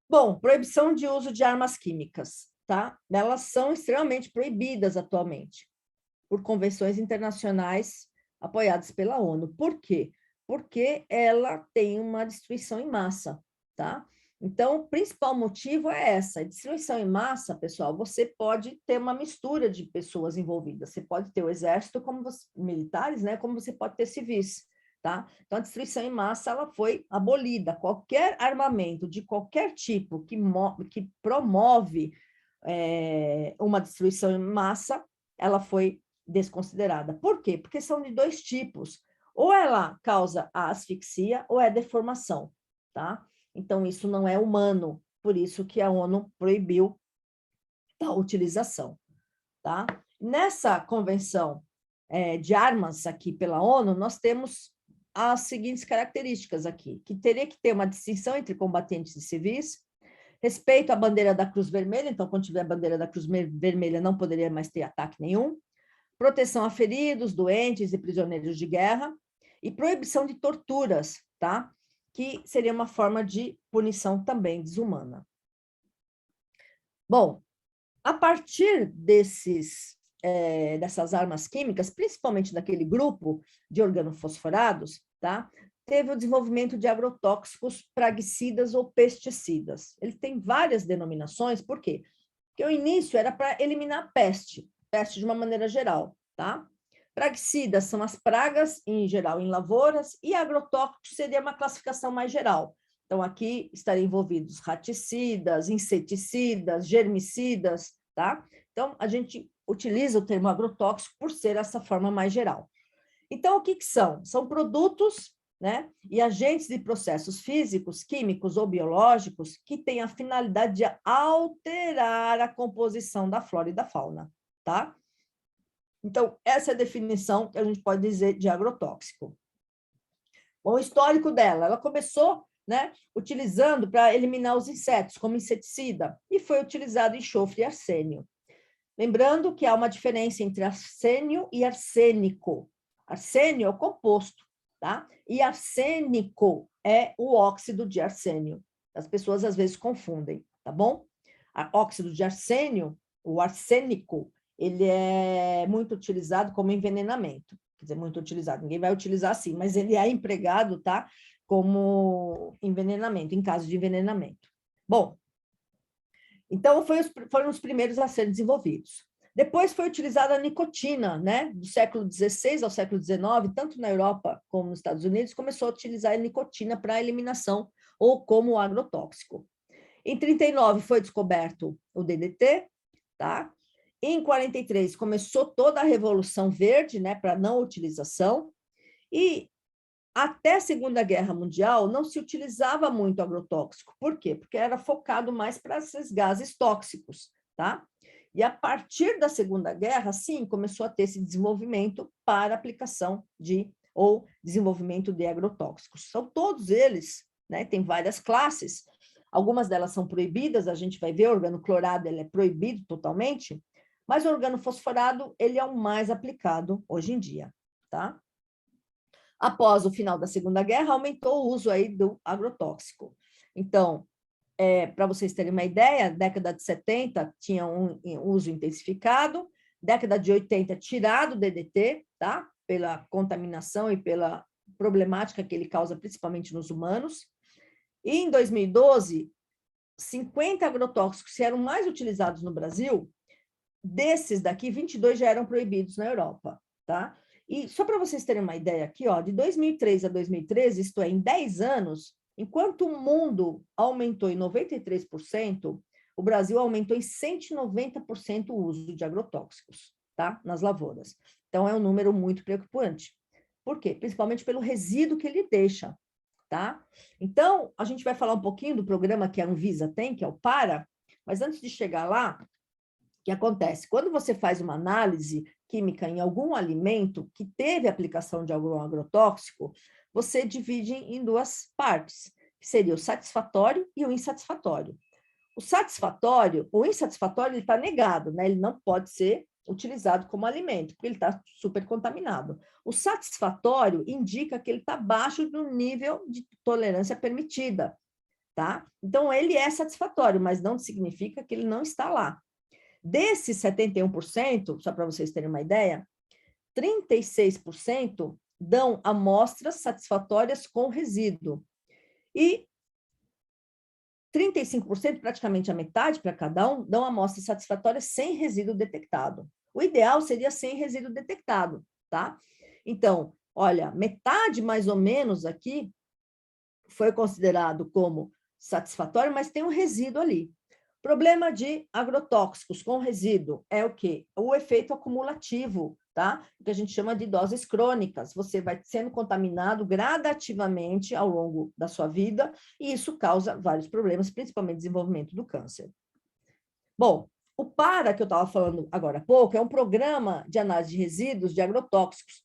Bom, proibição de uso de armas químicas, tá? Elas são extremamente proibidas atualmente por convenções internacionais apoiadas pela ONU. Por quê? Porque ela tem uma destruição em massa, tá? Então, o principal motivo é essa. A destruição em massa, pessoal, você pode ter uma mistura de pessoas envolvidas. Você pode ter o exército como militares, né? Como você pode ter civis. Tá? Então, a destruição em massa ela foi abolida. Qualquer armamento de qualquer tipo que promove uma destruição em massa, ela foi desconsiderada. Por quê? Porque são de dois tipos. Ou ela causa a asfixia ou é deformação. Tá? Então, isso não é humano. Por isso que a ONU proibiu da utilização, tá? Nessa convenção de armas aqui pela ONU, nós temos as seguintes características aqui, que teria que ter uma distinção entre combatentes e civis, respeito à bandeira da Cruz Vermelha, então, quando tiver a bandeira da Cruz Vermelha, não poderia mais ter ataque nenhum, proteção a feridos, doentes e prisioneiros de guerra, e proibição de torturas, tá? Que seria uma forma de punição também desumana. Bom, a partir dessas armas químicas, principalmente daquele grupo de organofosforados, tá? Teve o desenvolvimento de agrotóxicos, praguicidas ou pesticidas. Ele tem várias denominações, por quê? Porque o início era para eliminar a peste de uma maneira geral, tá? Praguicidas são as pragas, em geral, em lavouras, e agrotóxicos seria uma classificação mais geral. Então, aqui estariam envolvidos raticidas, inseticidas, germicidas, tá? Então, a gente utiliza o termo agrotóxico por ser essa forma mais geral. Então, o que são? São produtos, né, e agentes de processos físicos, químicos ou biológicos que têm a finalidade de alterar a composição da flora e da fauna, tá? Então, essa é a definição que a gente pode dizer de agrotóxico. Bom, o histórico dela, ela começou, né, utilizando para eliminar os insetos, como inseticida, e foi utilizado enxofre e arsênio. Lembrando que há uma diferença entre arsênio e arsênico. Arsênio é o composto, tá? E arsênico é o óxido de arsênio. As pessoas às vezes confundem, tá bom? Óxido de arsênio, o arsênico, ele é muito utilizado como envenenamento. Quer dizer, muito utilizado, ninguém vai utilizar assim, mas ele é empregado, tá? Como envenenamento, em caso de envenenamento. Bom, então foram os primeiros a serem desenvolvidos. Depois foi utilizada a nicotina, né? Do século XVI ao século XIX, tanto na Europa como nos Estados Unidos, começou a utilizar a nicotina para a eliminação ou como agrotóxico. Em 39 foi descoberto o DDT, tá? Em 43 começou toda a Revolução Verde, né, para não utilização, e até a Segunda Guerra Mundial não se utilizava muito agrotóxico. Por quê? Porque era focado mais para esses gases tóxicos, tá? E a partir da Segunda Guerra, sim, começou a ter esse desenvolvimento para aplicação ou desenvolvimento de agrotóxicos. São todos eles, né? Tem várias classes. Algumas delas são proibidas, a gente vai ver, o organoclorado ele é proibido totalmente, mas o organofosforado ele é o mais aplicado hoje em dia, tá? Após o final da Segunda Guerra, aumentou o uso aí do agrotóxico. Então, para vocês terem uma ideia, década de 70 tinha um uso intensificado, década de 80 tirado o DDT, tá? Pela contaminação e pela problemática que ele causa principalmente nos humanos. E em 2012, 50 agrotóxicos que eram mais utilizados no Brasil, desses daqui, 22 já eram proibidos na Europa, tá? E só para vocês terem uma ideia aqui, ó, de 2003 a 2013, isto é, em 10 anos, enquanto o mundo aumentou em 93%, o Brasil aumentou em 190% o uso de agrotóxicos, tá? Nas lavouras. Então, é um número muito preocupante. Por quê? Principalmente pelo resíduo que ele deixa, tá? Então, a gente vai falar um pouquinho do programa que a Anvisa tem, que é o PARA, mas antes de chegar lá, o que acontece? Quando você faz uma análise química em algum alimento que teve aplicação de algum agrotóxico, você divide em duas partes, que seria o satisfatório e o insatisfatório. O insatisfatório, ele está negado, né? Ele não pode ser utilizado como alimento, porque ele está super contaminado. O satisfatório indica que ele está abaixo do nível de tolerância permitida, tá? Então, ele é satisfatório, mas não significa que ele não está lá. Desses 71%, só para vocês terem uma ideia, 36% dão amostras satisfatórias com resíduo. E 35%, praticamente a metade para cada um, dão amostras satisfatórias sem resíduo detectado. O ideal seria sem resíduo detectado, tá? Então, olha, metade mais ou menos aqui foi considerado como satisfatório, mas tem um resíduo ali. Problema de agrotóxicos com resíduo é o quê? O efeito acumulativo, tá? Que a gente chama de doses crônicas. Você vai sendo contaminado gradativamente ao longo da sua vida e isso causa vários problemas, principalmente desenvolvimento do câncer. Bom, O PARA, que eu estava falando agora há pouco, é um programa de análise de resíduos de agrotóxicos,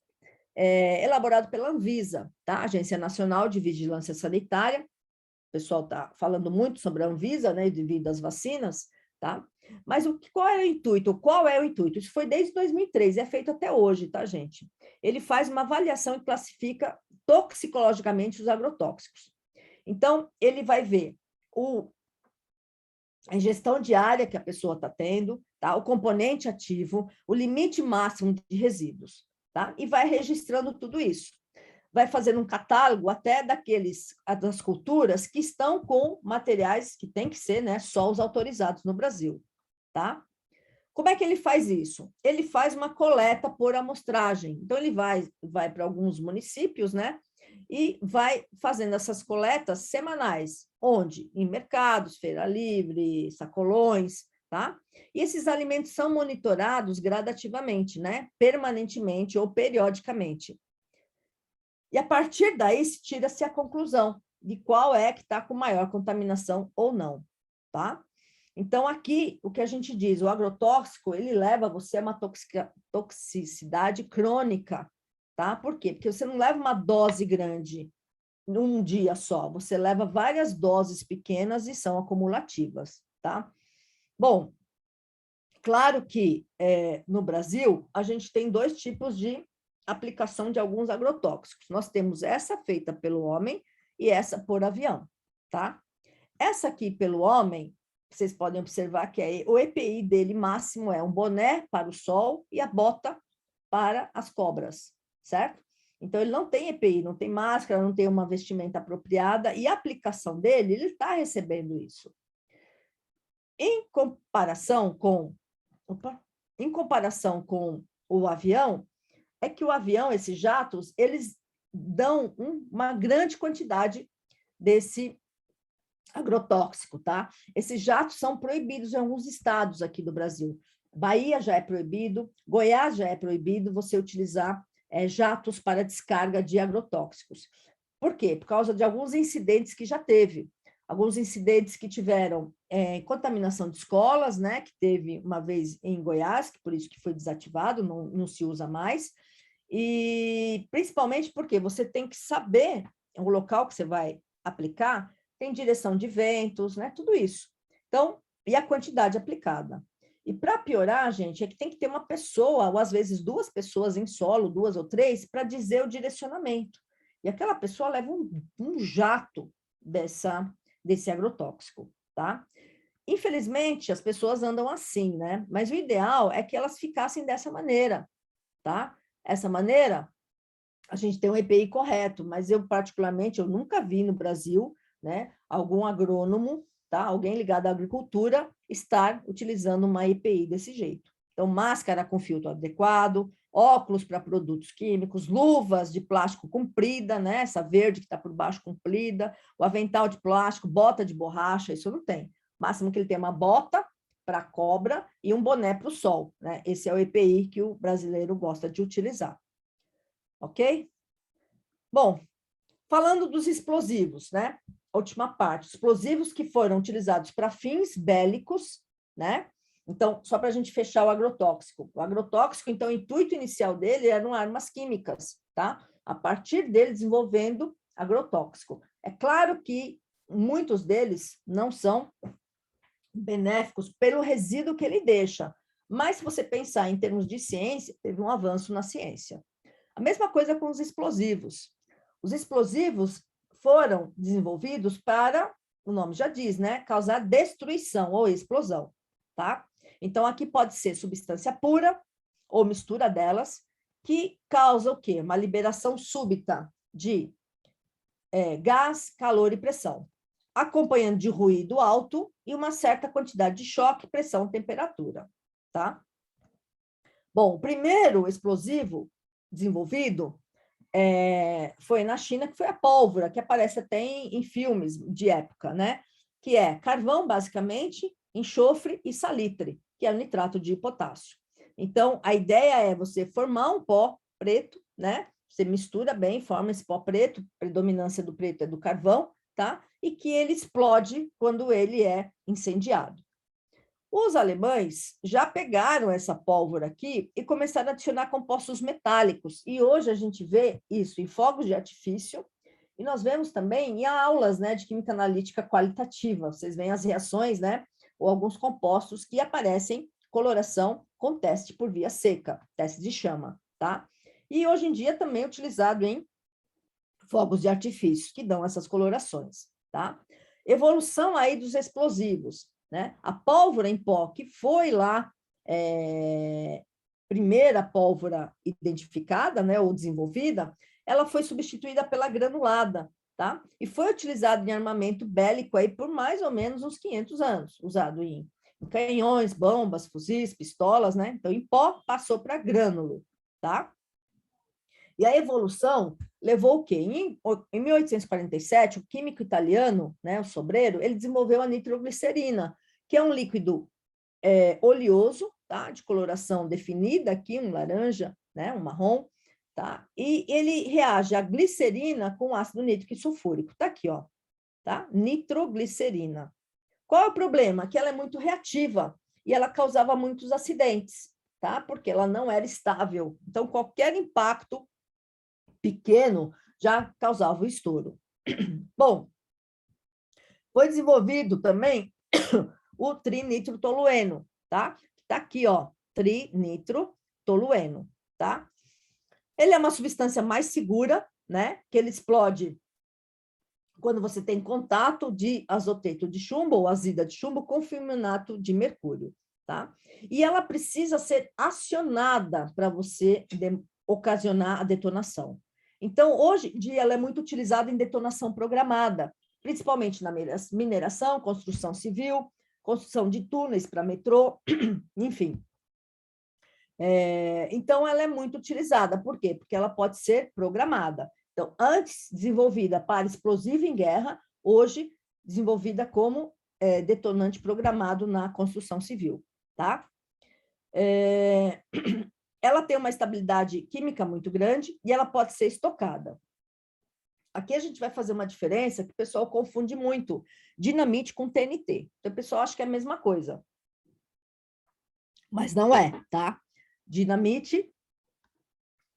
elaborado pela Anvisa, tá? Agência Nacional de Vigilância Sanitária. O pessoal está falando muito sobre a Anvisa, né, devido às vacinas, tá? Mas qual é o intuito? Qual é o intuito? Isso foi desde 2003, é feito até hoje, tá, gente? Ele faz uma avaliação e classifica toxicologicamente os agrotóxicos. Então, ele vai ver a ingestão diária que a pessoa está tendo, tá? O componente ativo, o limite máximo de resíduos, tá? E vai registrando tudo isso. Vai fazendo um catálogo até das culturas que estão com materiais que tem que ser, né, só os autorizados no Brasil, tá? Como é que ele faz isso? Ele faz uma coleta por amostragem. Então, ele vai para alguns municípios, né? E vai fazendo essas coletas semanais, onde? Em mercados, feira livre, sacolões, tá? E esses alimentos são monitorados gradativamente, né? Permanentemente ou periodicamente. E a partir daí tira-se a conclusão de qual é que está com maior contaminação ou não, tá? Então, aqui, o que a gente diz, o agrotóxico, ele leva você a uma toxicidade crônica, tá? Por quê? Porque você não leva uma dose grande num dia só, você leva várias doses pequenas e são acumulativas, tá? Bom, claro que no Brasil, a gente tem dois tipos de aplicação de alguns agrotóxicos. Nós temos essa feita pelo homem e essa por avião, tá? Essa aqui pelo homem, vocês podem observar que o EPI dele máximo é um boné para o sol e a bota para as cobras, certo? Então, ele não tem EPI, não tem máscara, não tem uma vestimenta apropriada, e a aplicação dele, ele está recebendo isso. Em comparação com o avião, é que o avião, esses jatos, eles dão uma grande quantidade desse agrotóxico, tá? Esses jatos são proibidos em alguns estados aqui do Brasil. Bahia já é proibido, Goiás já é proibido você utilizar jatos para descarga de agrotóxicos. Por quê? Por causa de alguns incidentes que já teve. Alguns incidentes que tiveram contaminação de escolas, né? Que teve uma vez em Goiás, que por isso que foi desativado, não se usa mais. E principalmente porque você tem que saber o local que você vai aplicar, tem direção de ventos, né? Tudo isso. Então, e a quantidade aplicada. E para piorar, gente, é que tem que ter uma pessoa, ou às vezes duas pessoas em solo, duas ou três, para dizer o direcionamento. E aquela pessoa leva um jato desse agrotóxico, tá? Infelizmente, as pessoas andam assim, né? Mas o ideal é que elas ficassem dessa maneira, tá? Essa maneira, a gente tem um EPI correto, mas eu, particularmente, eu nunca vi no Brasil, né, algum agrônomo, tá? Alguém ligado à agricultura, estar utilizando uma EPI desse jeito. Então, máscara com filtro adequado, óculos para produtos químicos, luvas de plástico comprida, né? Essa verde que está por baixo comprida, o avental de plástico, bota de borracha, isso não tem. O máximo que ele tem é uma bota para cobra e um boné para o sol, né? Esse é o EPI que o brasileiro gosta de utilizar. Ok? Bom, falando dos explosivos, né? A última parte, explosivos que foram utilizados para fins bélicos, né? Então, só para a gente fechar o agrotóxico. O agrotóxico, então, o intuito inicial dele eram armas químicas, tá? A partir dele desenvolvendo agrotóxico. É claro que muitos deles não são benéficos pelo resíduo que ele deixa, mas se você pensar em termos de ciência, teve um avanço na ciência. A mesma coisa com os explosivos. Os explosivos foram desenvolvidos para, o nome já diz, né, causar destruição ou explosão, tá? Então, aqui pode ser substância pura ou mistura delas, que causa o quê? Uma liberação súbita de gás, calor e pressão, acompanhando de ruído alto e uma certa quantidade de choque, pressão, temperatura, tá? Bom, o primeiro explosivo desenvolvido foi na China, que foi a pólvora, que aparece até em filmes de época, né? Que é carvão, basicamente, enxofre e salitre, que é o nitrato de potássio. Então, a ideia é você formar um pó preto, né? Você mistura bem, forma esse pó preto, predominância do preto é do carvão, tá? E que ele explode quando ele é incendiado. Os alemães já pegaram essa pólvora aqui e começaram a adicionar compostos metálicos. E hoje a gente vê isso em fogos de artifício e nós vemos também em aulas, né, de química analítica qualitativa. Vocês veem as reações, né, ou alguns compostos que aparecem coloração com teste por via seca, teste de chama, tá? E hoje em dia também é utilizado em fogos de artifício, que dão essas colorações, tá? Evolução aí dos explosivos, né? A pólvora em pó, que foi lá, primeira pólvora identificada, né, ou desenvolvida, ela foi substituída pela granulada, tá? E foi utilizada em armamento bélico aí por mais ou menos uns 500 anos, usado em canhões, bombas, fuzis, pistolas, né? Então, em pó, passou para grânulo, tá? E a evolução levou o quê? Em 1847, o químico italiano, né, o Sobreiro, ele desenvolveu a nitroglicerina, que é um líquido oleoso, tá, de coloração definida aqui, um laranja, né, um marrom, tá? E ele reage à glicerina com ácido nítrico e sulfúrico. Tá aqui, ó, tá? Nitroglicerina. Qual é o problema? Que ela é muito reativa e ela causava muitos acidentes, tá? Porque ela não era estável. Então, qualquer impacto pequeno já causava o estouro. Bom, foi desenvolvido também o trinitrotolueno, tá? Tá aqui, ó, trinitrotolueno, tá? Ele é uma substância mais segura, né? Que ele explode quando você tem contato de azoteto de chumbo ou azida de chumbo com fulminato de mercúrio, tá? E ela precisa ser acionada para você ocasionar a detonação. Então, hoje em dia, ela é muito utilizada em detonação programada, principalmente na mineração, construção civil, construção de túneis para metrô, enfim. Então, ela é muito utilizada. Por quê? Porque ela pode ser programada. Então, antes desenvolvida para explosivo em guerra, hoje desenvolvida como detonante programado na construção civil, tá? Ela tem uma estabilidade química muito grande e ela pode ser estocada. Aqui a gente vai fazer uma diferença que o pessoal confunde muito dinamite com TNT. Então, o pessoal acha que é a mesma coisa. Mas não é, tá? Dinamite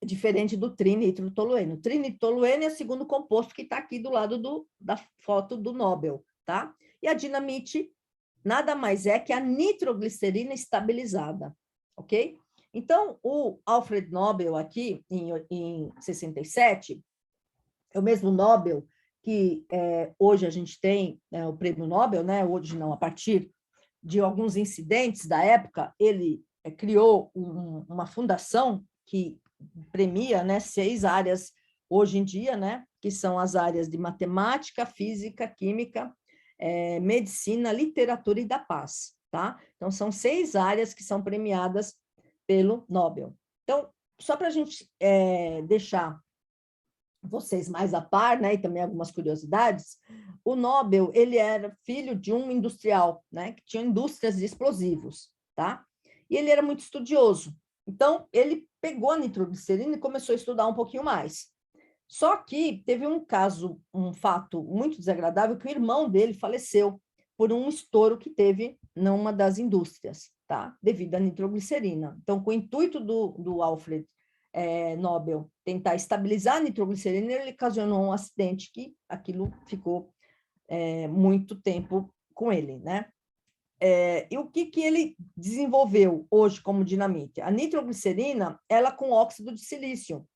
é diferente do trinitrotolueno. O trinitrotolueno é o segundo composto que está aqui do lado da foto do Nobel, tá? E a dinamite nada mais é que a nitroglicerina estabilizada, ok? Então, o Alfred Nobel aqui, em 67, é o mesmo Nobel que hoje a gente tem o prêmio Nobel, né? Hoje não, a partir de alguns incidentes da época, ele criou uma fundação que premia, né, 6 áreas hoje em dia, né, que são as áreas de matemática, física, química, medicina, literatura e da paz, tá? Então, são 6 áreas que são premiadas pelo Nobel. Então, só para a gente deixar vocês mais a par, né, e também algumas curiosidades, o Nobel, ele era filho de um industrial, né, que tinha indústrias de explosivos, tá? E ele era muito estudioso. Então, ele pegou a nitroglicerina e começou a estudar um pouquinho mais. Só que teve um caso, um fato muito desagradável, que o irmão dele faleceu por um estouro que teve numa das indústrias, tá? Devido à nitroglicerina. Então, com o intuito do Alfred Nobel tentar estabilizar a nitroglicerina, ele ocasionou um acidente que aquilo ficou muito tempo com ele, né? E o que ele desenvolveu hoje como dinamite? A nitroglicerina, ela com óxido de silício,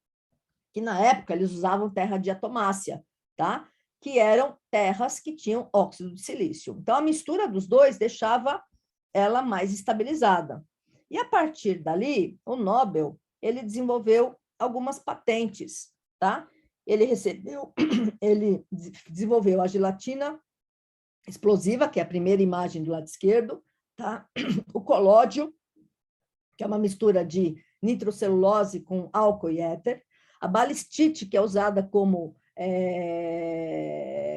que na época eles usavam terra diatomácea, tá? Que eram terras que tinham óxido de silício. Então, a mistura dos dois deixava ela mais estabilizada. E a partir dali, o Nobel, ele desenvolveu algumas patentes, tá? Ele desenvolveu a gelatina explosiva, que é a primeira imagem do lado esquerdo, tá? O colódio, que é uma mistura de nitrocelulose com álcool e éter, a balistite, que é usada como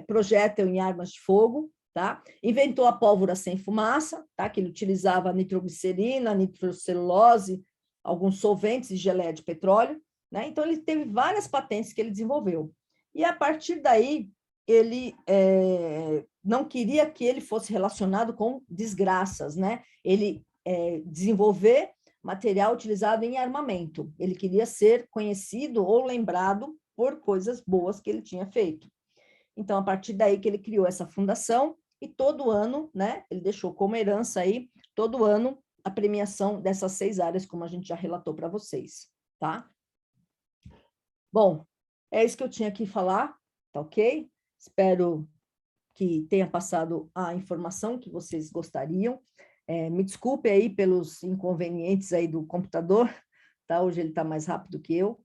projétil em armas de fogo, tá? Inventou a pólvora sem fumaça, tá? Que ele utilizava nitroglicerina, nitrocelulose, alguns solventes e geleia de petróleo, né? Então, ele teve várias patentes que ele desenvolveu. E, a partir daí, ele não queria que ele fosse relacionado com desgraças, né? Ele desenvolver material utilizado em armamento. Ele queria ser conhecido ou lembrado por coisas boas que ele tinha feito. Então, a partir daí que ele criou essa fundação, e todo ano, né, ele deixou como herança aí, todo ano, a premiação dessas 6 áreas, como a gente já relatou para vocês, tá? Bom, é isso que eu tinha que falar, tá ok? Espero que tenha passado a informação que vocês gostariam. Me desculpe aí pelos inconvenientes aí do computador, tá? Hoje ele está mais rápido que eu.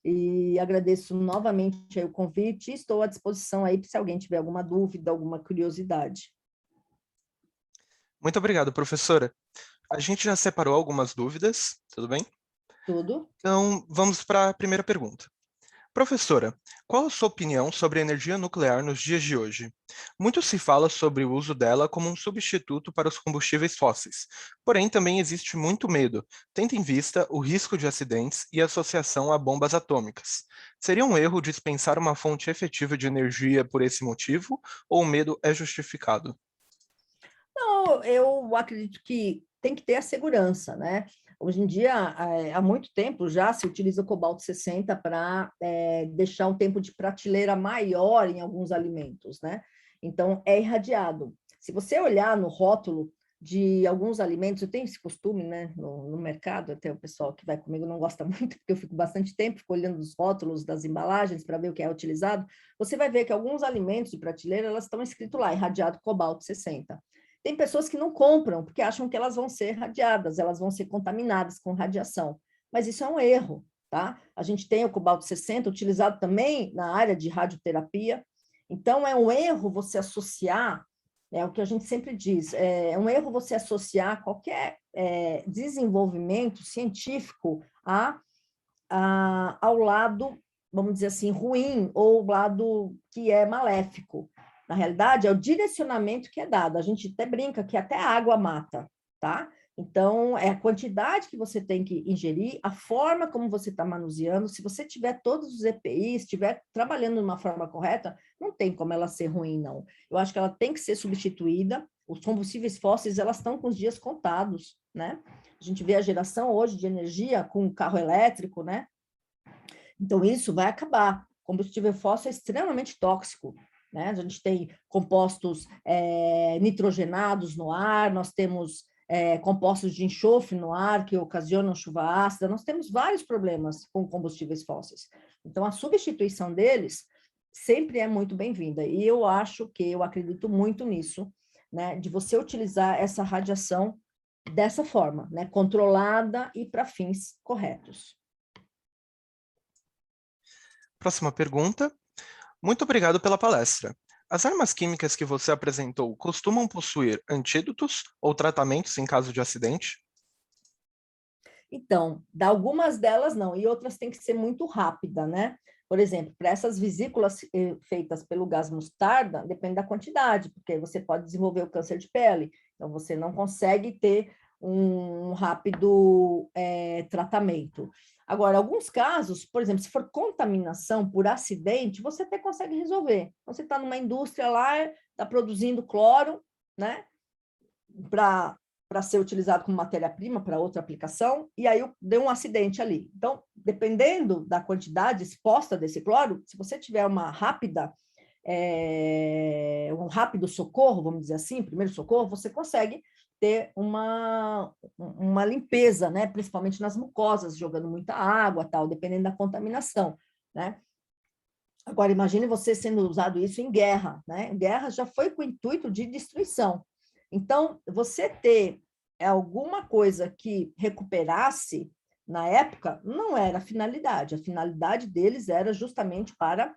E agradeço novamente aí o convite e estou à disposição aí se alguém tiver alguma dúvida, alguma curiosidade. Muito obrigado, professora. A gente já separou algumas dúvidas, tudo bem? Tudo? Então, vamos para a primeira pergunta. Professora, qual a sua opinião sobre a energia nuclear nos dias de hoje? Muito se fala sobre o uso dela como um substituto para os combustíveis fósseis, porém também existe muito medo, tendo em vista o risco de acidentes e associação a bombas atômicas. Seria um erro dispensar uma fonte efetiva de energia por esse motivo, ou o medo é justificado? Não, eu acredito que tem que ter a segurança, né? Hoje em dia, há muito tempo já se utiliza o cobalto 60 para deixar um tempo de prateleira maior em alguns alimentos, né? Então, é irradiado. Se você olhar no rótulo de alguns alimentos, eu tenho esse costume, né, no mercado, até o pessoal que vai comigo não gosta muito, porque eu fico bastante tempo olhando os rótulos das embalagens para ver o que é utilizado, você vai ver que alguns alimentos de prateleira, elas estão escrito lá, irradiado cobalto 60. Tem pessoas que não compram, porque acham que elas vão ser radiadas, elas vão ser contaminadas com radiação. Mas isso é um erro, tá? A gente tem o cobalto 60 utilizado também na área de radioterapia. Então, é um erro você associar, o que a gente sempre diz, é um erro você associar qualquer desenvolvimento científico ao lado, vamos dizer assim, ruim, ou lado que é maléfico. Na realidade, é o direcionamento que é dado. A gente até brinca que até a água mata, tá? Então, é a quantidade que você tem que ingerir, a forma como você está manuseando. Se você tiver todos os EPIs, estiver trabalhando de uma forma correta, não tem como ela ser ruim, não. Eu acho que ela tem que ser substituída. Os combustíveis fósseis, elas estão com os dias contados, né? A gente vê a geração hoje de energia com carro elétrico, né? Então, isso vai acabar. Combustível fóssil é extremamente tóxico, né? A gente tem compostos nitrogenados no ar, nós temos compostos de enxofre no ar que ocasionam chuva ácida, nós temos vários problemas com combustíveis fósseis. Então, a substituição deles sempre é muito bem-vinda. E eu acredito muito nisso, né? De você utilizar essa radiação dessa forma, né? Controlada e para fins corretos. Próxima pergunta. Muito obrigado pela palestra. As armas químicas que você apresentou costumam possuir antídotos ou tratamentos em caso de acidente? Então, algumas delas não, e outras têm que ser muito rápida, né? Por exemplo, para essas vesículas feitas pelo gás mostarda, depende da quantidade, porque você pode desenvolver o câncer de pele, então você não consegue ter um rápido tratamento. Agora, alguns casos, por exemplo, se for contaminação por acidente, você até consegue resolver. Você está numa indústria lá, está produzindo cloro, né? Para ser utilizado como matéria-prima para outra aplicação, e aí deu um acidente ali. Então, dependendo da quantidade exposta desse cloro, se você tiver um rápido socorro, vamos dizer assim, primeiro socorro, você consegue ter uma limpeza, né? Principalmente nas mucosas, jogando muita água, tal, dependendo da contaminação, né? Agora, imagine você sendo usado isso em guerra, né? Guerra já foi com o intuito de destruição. Então, você ter alguma coisa que recuperasse, na época, não era a finalidade. A finalidade deles era justamente para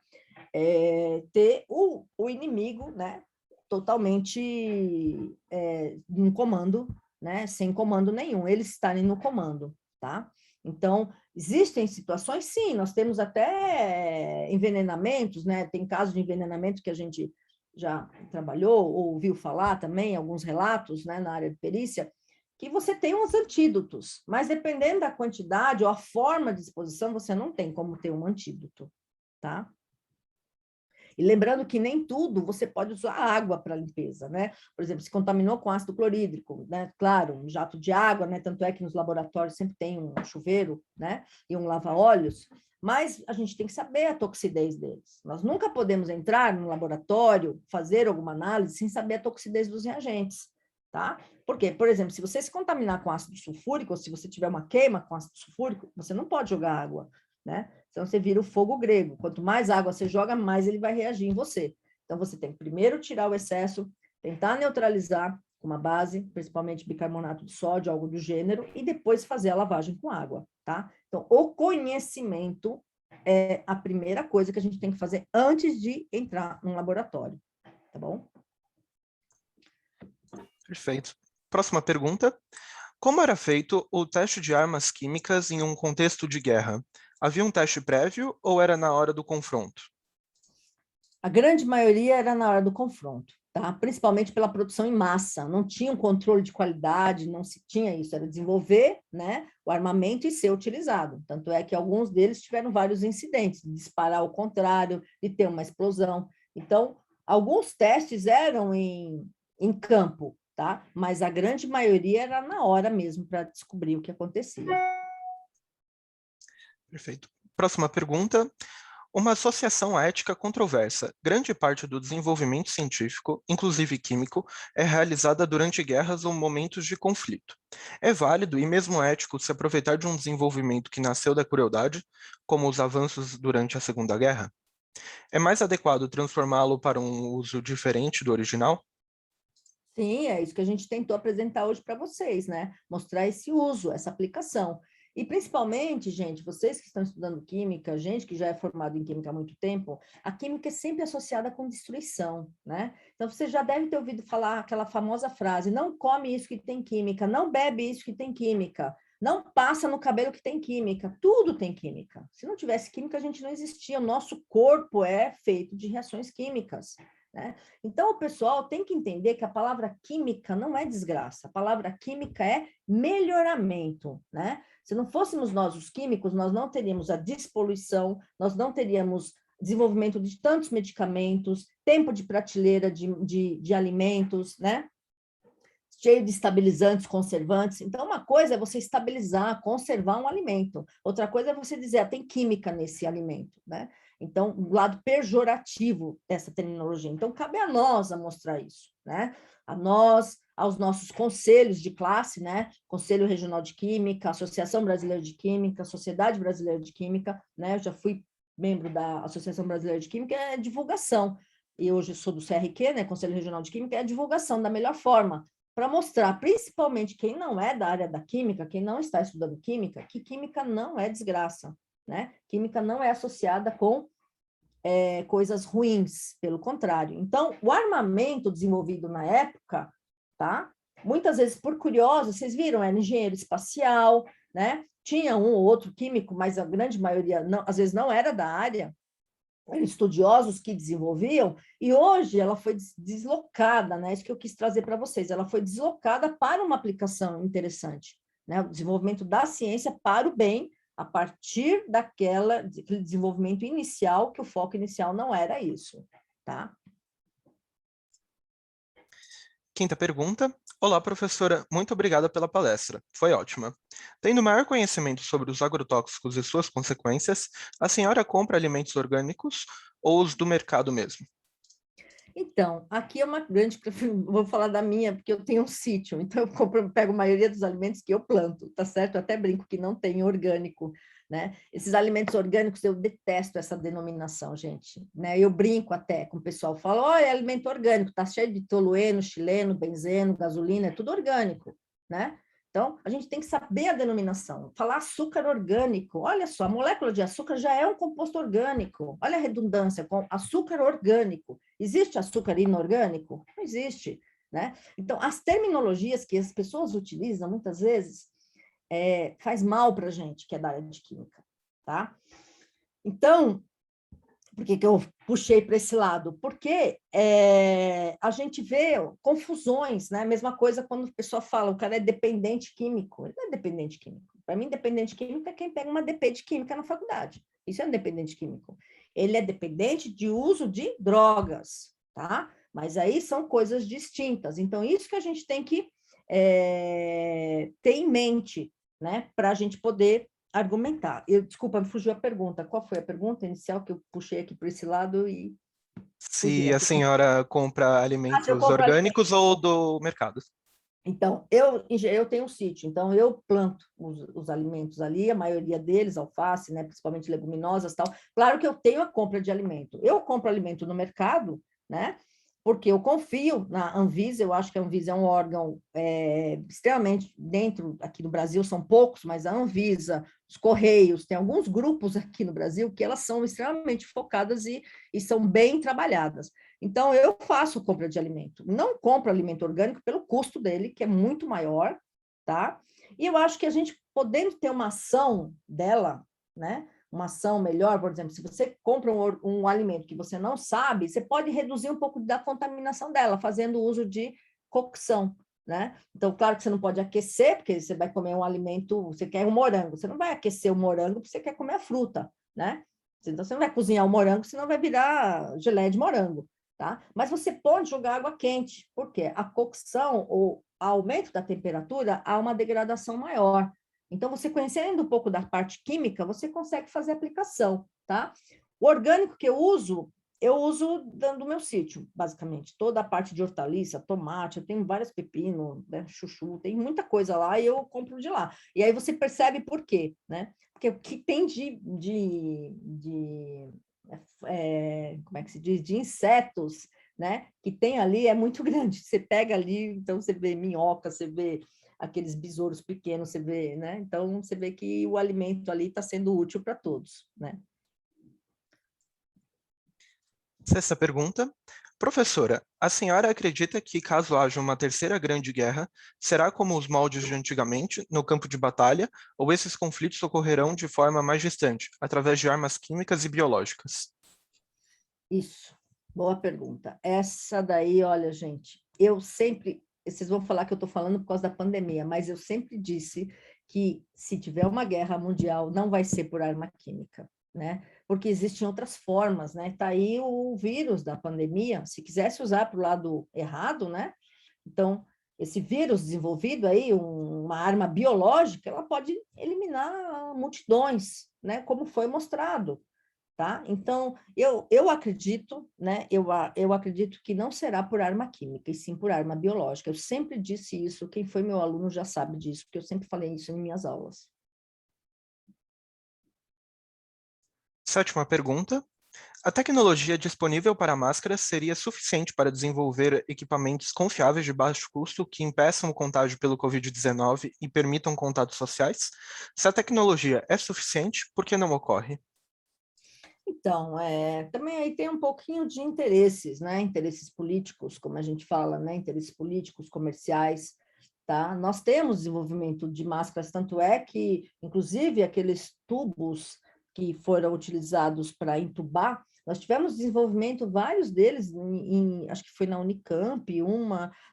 ter o inimigo, né, totalmente em comando, né, sem comando nenhum, eles estarem no comando, tá? Então, existem situações, sim, nós temos até envenenamentos, né? Tem casos de envenenamento que a gente já trabalhou, ou ouviu falar também, alguns relatos, né, na área de perícia, que você tem uns antídotos, mas dependendo da quantidade ou a forma de exposição, você não tem como ter um antídoto, tá? E lembrando que nem tudo você pode usar água para limpeza, né? Por exemplo, se contaminou com ácido clorídrico, né? Claro, um jato de água, né? Tanto é que nos laboratórios sempre tem um chuveiro, né? E um lava-olhos, mas a gente tem que saber a toxidez deles. Nós nunca podemos entrar no laboratório, fazer alguma análise sem saber a toxidez dos reagentes, tá? Porque, por exemplo, se você se contaminar com ácido sulfúrico, ou se você tiver uma queima com ácido sulfúrico, você não pode jogar água, né? Então, você vira o fogo grego. Quanto mais água você joga, mais ele vai reagir em você. Então, você tem que primeiro tirar o excesso, tentar neutralizar com uma base, principalmente bicarbonato de sódio, algo do gênero, e depois fazer a lavagem com água, tá? Então, o conhecimento é a primeira coisa que a gente tem que fazer antes de entrar num laboratório, tá bom? Perfeito. Próxima pergunta. Como era feito o teste de armas químicas em um contexto de guerra? Havia um teste prévio ou era na hora do confronto? A grande maioria era na hora do confronto, tá? Principalmente pela produção em massa. Não tinha um controle de qualidade, não se tinha isso. Era desenvolver, né, o armamento e ser utilizado. Tanto é que alguns deles tiveram vários incidentes, de disparar ao contrário, de ter uma explosão. Então, alguns testes eram em campo, tá? Mas a grande maioria era na hora mesmo para descobrir o que acontecia. Perfeito. Próxima pergunta. Uma associação ética controversa. Grande parte do desenvolvimento científico, inclusive químico, é realizada durante guerras ou momentos de conflito. É válido e mesmo ético se aproveitar de um desenvolvimento que nasceu da crueldade, como os avanços durante a Segunda Guerra? É mais adequado transformá-lo para um uso diferente do original? Sim, é isso que a gente tentou apresentar hoje para vocês, né? Mostrar esse uso, essa aplicação. E principalmente, gente, vocês que estão estudando química, gente que já é formado em química há muito tempo, a química é sempre associada com destruição, né? Então você já deve ter ouvido falar aquela famosa frase: não come isso que tem química, não bebe isso que tem química, não passa no cabelo que tem química, tudo tem química. Se não tivesse química, a gente não existia. O nosso corpo é feito de reações químicas, né? Então, o pessoal tem que entender que a palavra química não é desgraça, a palavra química é melhoramento, né? Se não fôssemos nós os químicos, nós não teríamos a despoluição, nós não teríamos desenvolvimento de tantos medicamentos, tempo de prateleira de alimentos, né? Cheio de estabilizantes, conservantes. Então, uma coisa é você estabilizar, conservar um alimento. Outra coisa é você dizer, tem química nesse alimento, né? Então, o lado pejorativo dessa terminologia. Então, cabe a nós a mostrar isso, né? A nós, aos nossos conselhos de classe, né? Conselho Regional de Química, Associação Brasileira de Química, Sociedade Brasileira de Química, né? Eu já fui membro da Associação Brasileira de Química, é divulgação. E hoje sou do CRQ, né? Conselho Regional de Química, é a divulgação da melhor forma, para mostrar, principalmente quem não é da área da química, quem não está estudando química, que química não é desgraça, né? Química não é associada com coisas ruins, pelo contrário. Então, o armamento desenvolvido na época, tá? Muitas vezes, por curiosos, vocês viram, era engenheiro espacial, né? Tinha um ou outro químico, mas a grande maioria, não, às vezes, não era da área, estudiosos que desenvolviam, e hoje ela foi deslocada, né? Isso que eu quis trazer para vocês, ela foi deslocada para uma aplicação interessante, né? O desenvolvimento da ciência para o bem, a partir daquele desenvolvimento inicial, que o foco inicial não era isso, tá? Quinta pergunta. Olá, professora. Muito obrigada pela palestra. Foi ótima. Tendo maior conhecimento sobre os agrotóxicos e suas consequências, a senhora compra alimentos orgânicos ou os do mercado mesmo? Então, aqui é uma grande, vou falar da minha, porque eu tenho um sítio, então eu compro, pego a maioria dos alimentos que eu planto, tá certo? Eu até brinco que não tem orgânico, né? Esses alimentos orgânicos, eu detesto essa denominação, gente, né? Eu brinco até com o pessoal, falo, olha, é alimento orgânico, tá cheio de tolueno, xileno, benzeno, gasolina, é tudo orgânico, né? Então, a gente tem que saber a denominação. Falar açúcar orgânico, olha só, a molécula de açúcar já é um composto orgânico. Olha a redundância, com açúcar orgânico. Existe açúcar inorgânico? Não existe, né? Então, as terminologias que as pessoas utilizam, muitas vezes, faz mal para a gente, que é da área de química, tá? Então, por que eu puxei para esse lado? Porque a gente vê confusões, né? A mesma coisa quando a pessoa fala, o cara é dependente químico. Ele não é dependente químico. Para mim, dependente químico é quem pega uma DP de química na faculdade. Isso é um dependente químico. ele é dependente de uso de drogas, tá? Mas aí são coisas distintas. Então, isso que a gente tem que ter em mente, né? Para a gente poder argumentar. Desculpa, me fugiu a pergunta. Qual foi a pergunta inicial que eu puxei aqui para esse lado e fugiu? Se a senhora compra Se eu alimentos compro orgânicos ou do mercado? Então, eu tenho um sítio, então eu planto os alimentos ali, a maioria deles, alface, né, principalmente leguminosas, tal. Claro que eu tenho a compra de alimento. Eu compro alimento no mercado, né, porque eu confio na Anvisa, eu acho que a Anvisa é um órgão extremamente, dentro aqui do Brasil são poucos, mas a Anvisa, os Correios, tem alguns grupos aqui no Brasil que elas são extremamente focadas e são bem trabalhadas. Então, eu faço compra de alimento. Não compro alimento orgânico pelo custo dele, que é muito maior, tá? E eu acho que a gente, podendo ter uma ação dela, né? Uma ação melhor, por exemplo, se você compra um alimento que você não sabe, você pode reduzir um pouco da contaminação dela, fazendo uso de cocção, né? Então, claro que você não pode aquecer, porque você vai comer um alimento, você quer um morango, você não vai aquecer o morango porque você quer comer a fruta, né? Então, você não vai cozinhar o morango, senão vai virar geleia de morango. Tá? Mas você pode jogar água quente, porque a cocção ou aumento da temperatura há uma degradação maior. Então, você conhecendo um pouco da parte química, você consegue fazer aplicação, tá? O orgânico que eu uso do meu sítio, basicamente. Toda a parte de hortaliça, tomate, eu tenho vários pepinos, né, chuchu, tem muita coisa lá e eu compro de lá. E aí você percebe por quê, né? Porque o que tem como é que se diz, de insetos, né, que tem ali é muito grande. Você pega ali, então você vê minhoca, você vê aqueles besouros pequenos, você vê, né? Então você vê que o alimento ali está sendo útil para todos, né? Sexta pergunta. Professora, a senhora acredita que, caso haja uma terceira grande guerra, será como os moldes de antigamente, no campo de batalha, ou esses conflitos ocorrerão de forma mais distante, através de armas químicas e biológicas? Isso, boa pergunta. Essa daí, olha, gente, eu sempre, vocês vão falar que eu estou falando por causa da pandemia, mas eu sempre disse que se tiver uma guerra mundial, não vai ser por arma química, né? Porque existem outras formas, né? Tá aí o vírus da pandemia, se quisesse usar para o lado errado, né? Então, esse vírus desenvolvido aí, uma arma biológica, ela pode eliminar multidões, né? Como foi mostrado. Tá? Então, eu acredito, né? Eu acredito que não será por arma química, e sim por arma biológica. Eu sempre disse isso, quem foi meu aluno já sabe disso, porque eu sempre falei isso em minhas aulas. Sétima pergunta. A tecnologia disponível para máscaras seria suficiente para desenvolver equipamentos confiáveis de baixo custo que impeçam o contágio pelo Covid-19 e permitam contatos sociais? Se a tecnologia é suficiente, por que não ocorre? Então, também aí tem um pouquinho de interesses, né? Interesses políticos, como a gente fala, né? Interesses políticos, comerciais, tá? Nós temos desenvolvimento de máscaras, tanto é que, inclusive, aqueles tubos que foram utilizados para entubar, nós tivemos desenvolvimento, vários deles, acho que foi na Unicamp,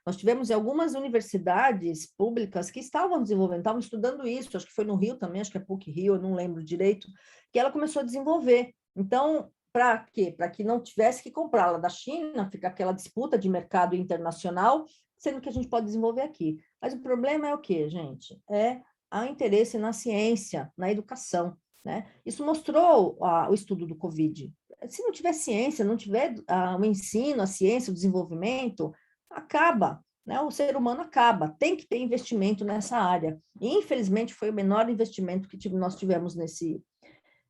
nós tivemos em algumas universidades públicas que estavam desenvolvendo, estavam estudando isso, acho que foi no Rio também, acho que é PUC-Rio, eu não lembro direito, que ela começou a desenvolver. Então, para quê? Para que não tivesse que comprá-la da China, fica aquela disputa de mercado internacional, sendo que a gente pode desenvolver aqui. Mas o problema é o quê, gente? É o interesse na ciência, na educação, né? Isso mostrou o estudo do Covid. Se não tiver ciência, não tiver o ensino, a ciência, o desenvolvimento, acaba, né? O ser humano acaba. Tem que ter investimento nessa área. E, infelizmente, foi o menor investimento que nós tivemos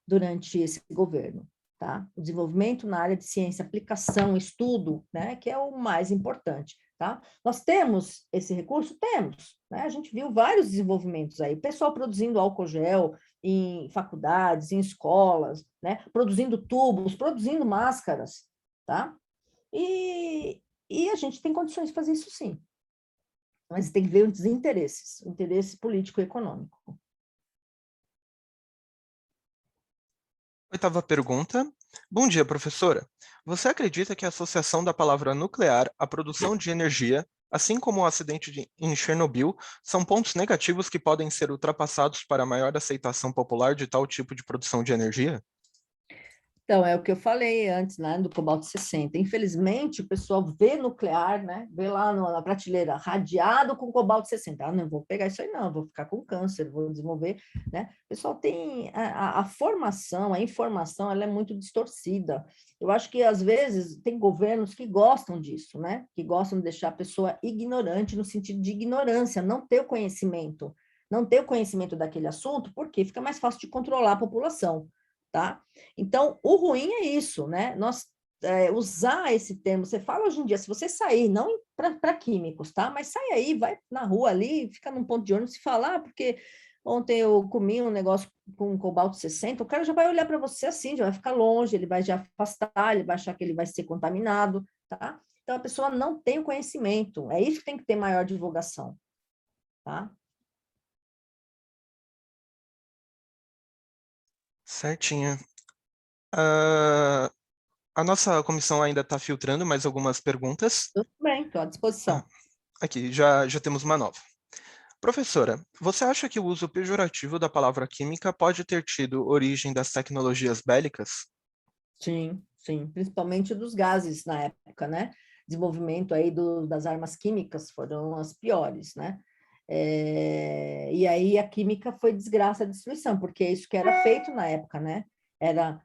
durante esse governo, tá? O desenvolvimento na área de ciência, aplicação, estudo, né, que é o mais importante, tá? Nós temos esse recurso? Temos, né? A gente viu vários desenvolvimentos aí, pessoal produzindo álcool gel em faculdades, em escolas, né? Produzindo tubos, produzindo máscaras, tá? E a gente tem condições de fazer isso sim, mas tem que ver os interesses, o interesse político e econômico. Oitava pergunta. Bom dia, professora. Você acredita que a associação da palavra nuclear à produção de energia, assim como o acidente em Chernobyl, são pontos negativos que podem ser ultrapassados para a maior aceitação popular de tal tipo de produção de energia? Então, é o que eu falei antes, né, do cobalto 60. Infelizmente, o pessoal vê nuclear, né, vê lá na prateleira, radiado com cobalto 60. Ah, não vou pegar isso aí não, vou ficar com câncer, vou desenvolver, né? O pessoal tem a formação, a informação, ela é muito distorcida. Eu acho que, às vezes, tem governos que gostam disso, né, que gostam de deixar a pessoa ignorante no sentido de ignorância, não ter o conhecimento, não ter o conhecimento daquele assunto, porque fica mais fácil de controlar a população, tá? Então, o ruim é isso, né? Nós usar esse termo, você fala hoje em dia, se você sair, não para químicos, tá? Mas sai aí, vai na rua ali, fica num ponto de ônibus e fala, porque ontem eu comi um negócio com cobalto 60, o cara já vai olhar para você assim, já vai ficar longe, ele vai já afastar, ele vai achar que ele vai ser contaminado, tá? Então, a pessoa não tem o conhecimento, é isso que tem que ter maior divulgação, tá? Certinho. A nossa comissão ainda está filtrando mais algumas perguntas. Tudo bem, estou à Ah, disposição. aqui, já temos uma nova. Professora, você acha que o uso pejorativo da palavra química pode ter tido origem das tecnologias bélicas? Sim, sim, principalmente dos gases na época, né? Desenvolvimento aí das armas químicas foram as piores, né? E aí a química foi desgraça, destruição, porque é isso que era feito na época, né? Era,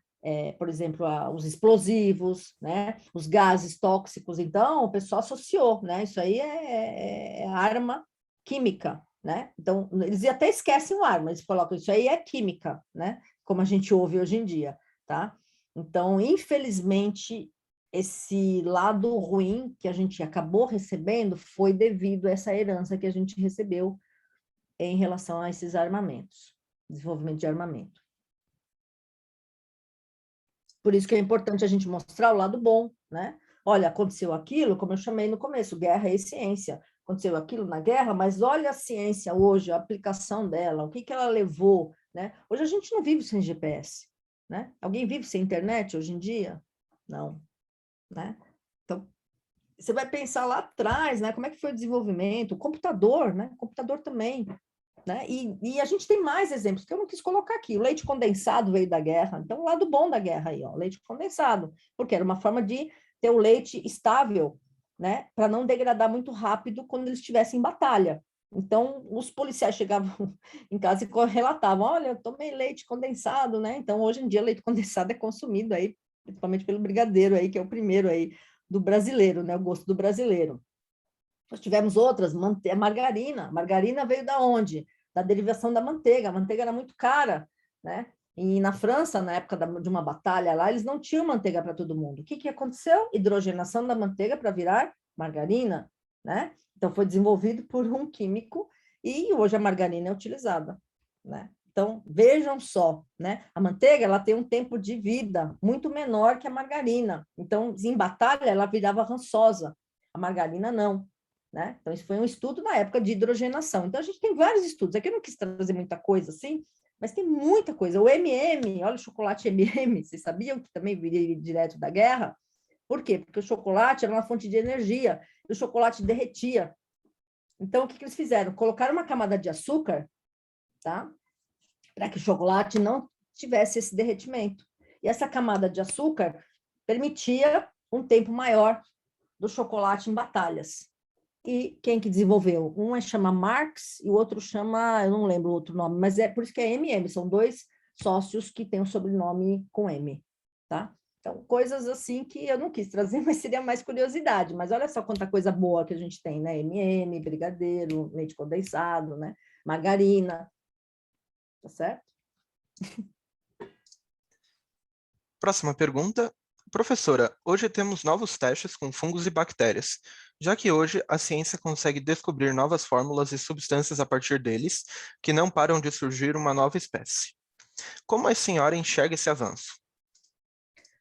por exemplo, os explosivos, né? Os gases tóxicos. Então, o pessoal associou, né? Isso aí é arma química, né? Então, eles até esquecem o arma, eles colocam isso aí é química, né? Como a gente ouve hoje em dia, tá? Então, infelizmente, esse lado ruim que a gente acabou recebendo foi devido a essa herança que a gente recebeu em relação a esses armamentos, desenvolvimento de armamento. Por isso que é importante a gente mostrar o lado bom, né? Olha, aconteceu aquilo, como eu chamei no começo, guerra e ciência. Aconteceu aquilo na guerra, mas olha a ciência hoje, a aplicação dela, o que que ela levou, né? Hoje a gente não vive sem GPS, né? Alguém vive sem internet hoje em dia? Não, né? Então, você vai pensar lá atrás, né? Como é que foi o desenvolvimento? O computador, né? O computador também, né? E a gente tem mais exemplos que eu não quis colocar aqui. O leite condensado veio da guerra, então o lado bom da guerra aí, ó, leite condensado, porque era uma forma de ter o leite estável, né? Para não degradar muito rápido quando eles estivessem em batalha. Então, os policiais chegavam em casa e relatavam: olha, eu tomei leite condensado, né? Então, hoje em dia, leite condensado é consumido aí, principalmente pelo brigadeiro aí, que é o primeiro aí do brasileiro, né? O gosto do brasileiro. Nós tivemos outras, margarina. A margarina veio da onde? Da derivação da manteiga. A manteiga era muito cara, né? E na França, na época de uma batalha lá, eles não tinham manteiga para todo mundo. O que aconteceu? Hidrogenação da manteiga para virar margarina, né? Então, foi desenvolvido por um químico e hoje a margarina é utilizada, né? Então, vejam só, né? A manteiga, ela tem um tempo de vida muito menor que a margarina. Então, em batalha, ela virava rançosa. A margarina, não. Né? Então, isso foi um estudo na época de hidrogenação. Então, a gente tem vários estudos. Aqui eu não quis trazer muita coisa assim, mas tem muita coisa. O MM, olha o chocolate MM, vocês sabiam que também veio direto da guerra? Por quê? Porque o chocolate era uma fonte de energia, e o chocolate derretia. Então, o que eles fizeram? Colocaram uma camada de açúcar, tá? Para que o chocolate não tivesse esse derretimento. E essa camada de açúcar permitia um tempo maior do chocolate em batalhas. E quem que desenvolveu? Um chama Marx e o outro chama, eu não lembro o outro nome, mas é por isso que é MM, são dois sócios que têm o sobrenome com M, tá? Então, coisas assim que eu não quis trazer, mas seria mais curiosidade. Mas olha só quanta coisa boa que a gente tem, né? MM, brigadeiro, leite condensado, né? Margarina, tá certo? Próxima pergunta. Professora, hoje temos novos testes com fungos e bactérias, já que hoje a ciência consegue descobrir novas fórmulas e substâncias a partir deles, que não param de surgir uma nova espécie. Como a senhora enxerga esse avanço?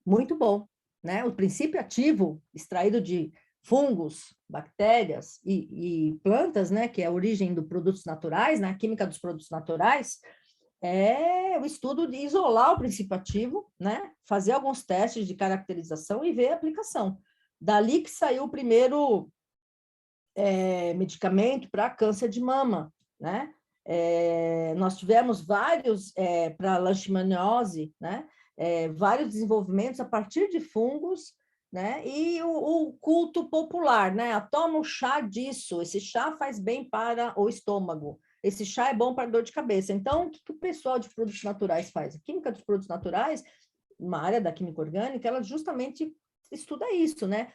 Muito bom, né? O princípio ativo extraído de fungos, bactérias e plantas, né, que é a origem dos produtos naturais, né, a química dos produtos naturais, é o estudo de isolar o princípio ativo, né, fazer alguns testes de caracterização e ver a aplicação. Dali que saiu o primeiro medicamento para câncer de mama, né? Nós tivemos vários para leishmaniose, né? vários desenvolvimentos a partir de fungos, né? E o culto popular, né? Toma um chá disso, esse chá faz bem para o estômago, esse chá é bom para dor de cabeça. Então, o que o pessoal de produtos naturais faz? A química dos produtos naturais, uma área da química orgânica, ela justamente estuda isso, né?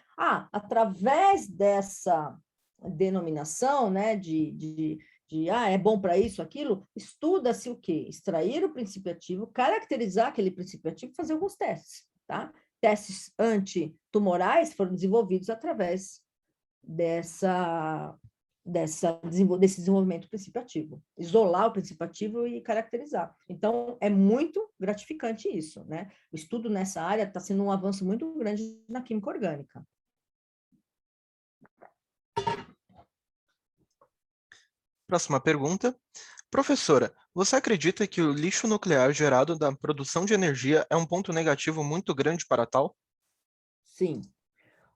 Através dessa denominação, né, é bom para isso, aquilo, estuda-se o quê? Extrair o princípio ativo, caracterizar aquele princípio ativo e fazer alguns testes, tá? Testes antitumorais foram desenvolvidos através desse desenvolvimento do princípio ativo. Isolar o princípio ativo e caracterizar. Então, é muito gratificante isso, né? O estudo nessa área está sendo um avanço muito grande na química orgânica. Próxima pergunta. Professora, você acredita que o lixo nuclear gerado da produção de energia é um ponto negativo muito grande para tal? Sim.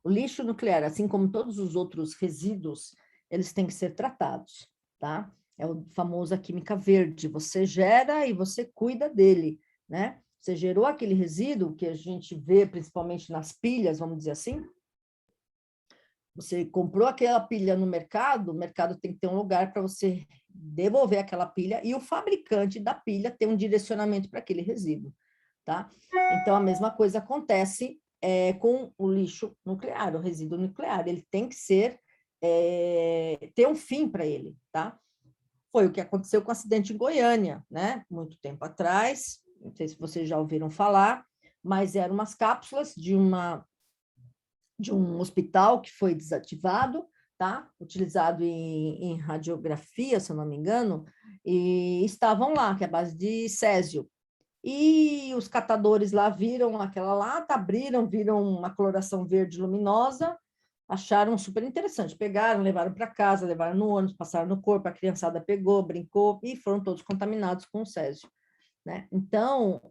O lixo nuclear, assim como todos os outros resíduos, eles têm que ser tratados, tá? É o famoso a química verde. Você gera e você cuida dele, né? Você gerou aquele resíduo que a gente vê principalmente nas pilhas, vamos dizer assim. Você comprou aquela pilha no mercado, o mercado tem que ter um lugar para você devolver aquela pilha e o fabricante da pilha tem um direcionamento para aquele resíduo, tá? Então, a mesma coisa acontece com o lixo nuclear, o resíduo nuclear. Ele tem que ter um fim para ele, tá? Foi o que aconteceu com o acidente em Goiânia, né? Muito tempo atrás, não sei se vocês já ouviram falar, mas eram umas cápsulas de um hospital que foi desativado, tá? Utilizado em radiografia, se eu não me engano, e estavam lá, que é a base de césio. E os catadores lá viram aquela lata, abriram, viram uma coloração verde luminosa, acharam super interessante. Pegaram, levaram para casa, levaram no ônibus, passaram no corpo, a criançada pegou, brincou e foram todos contaminados com césio. Né? Então,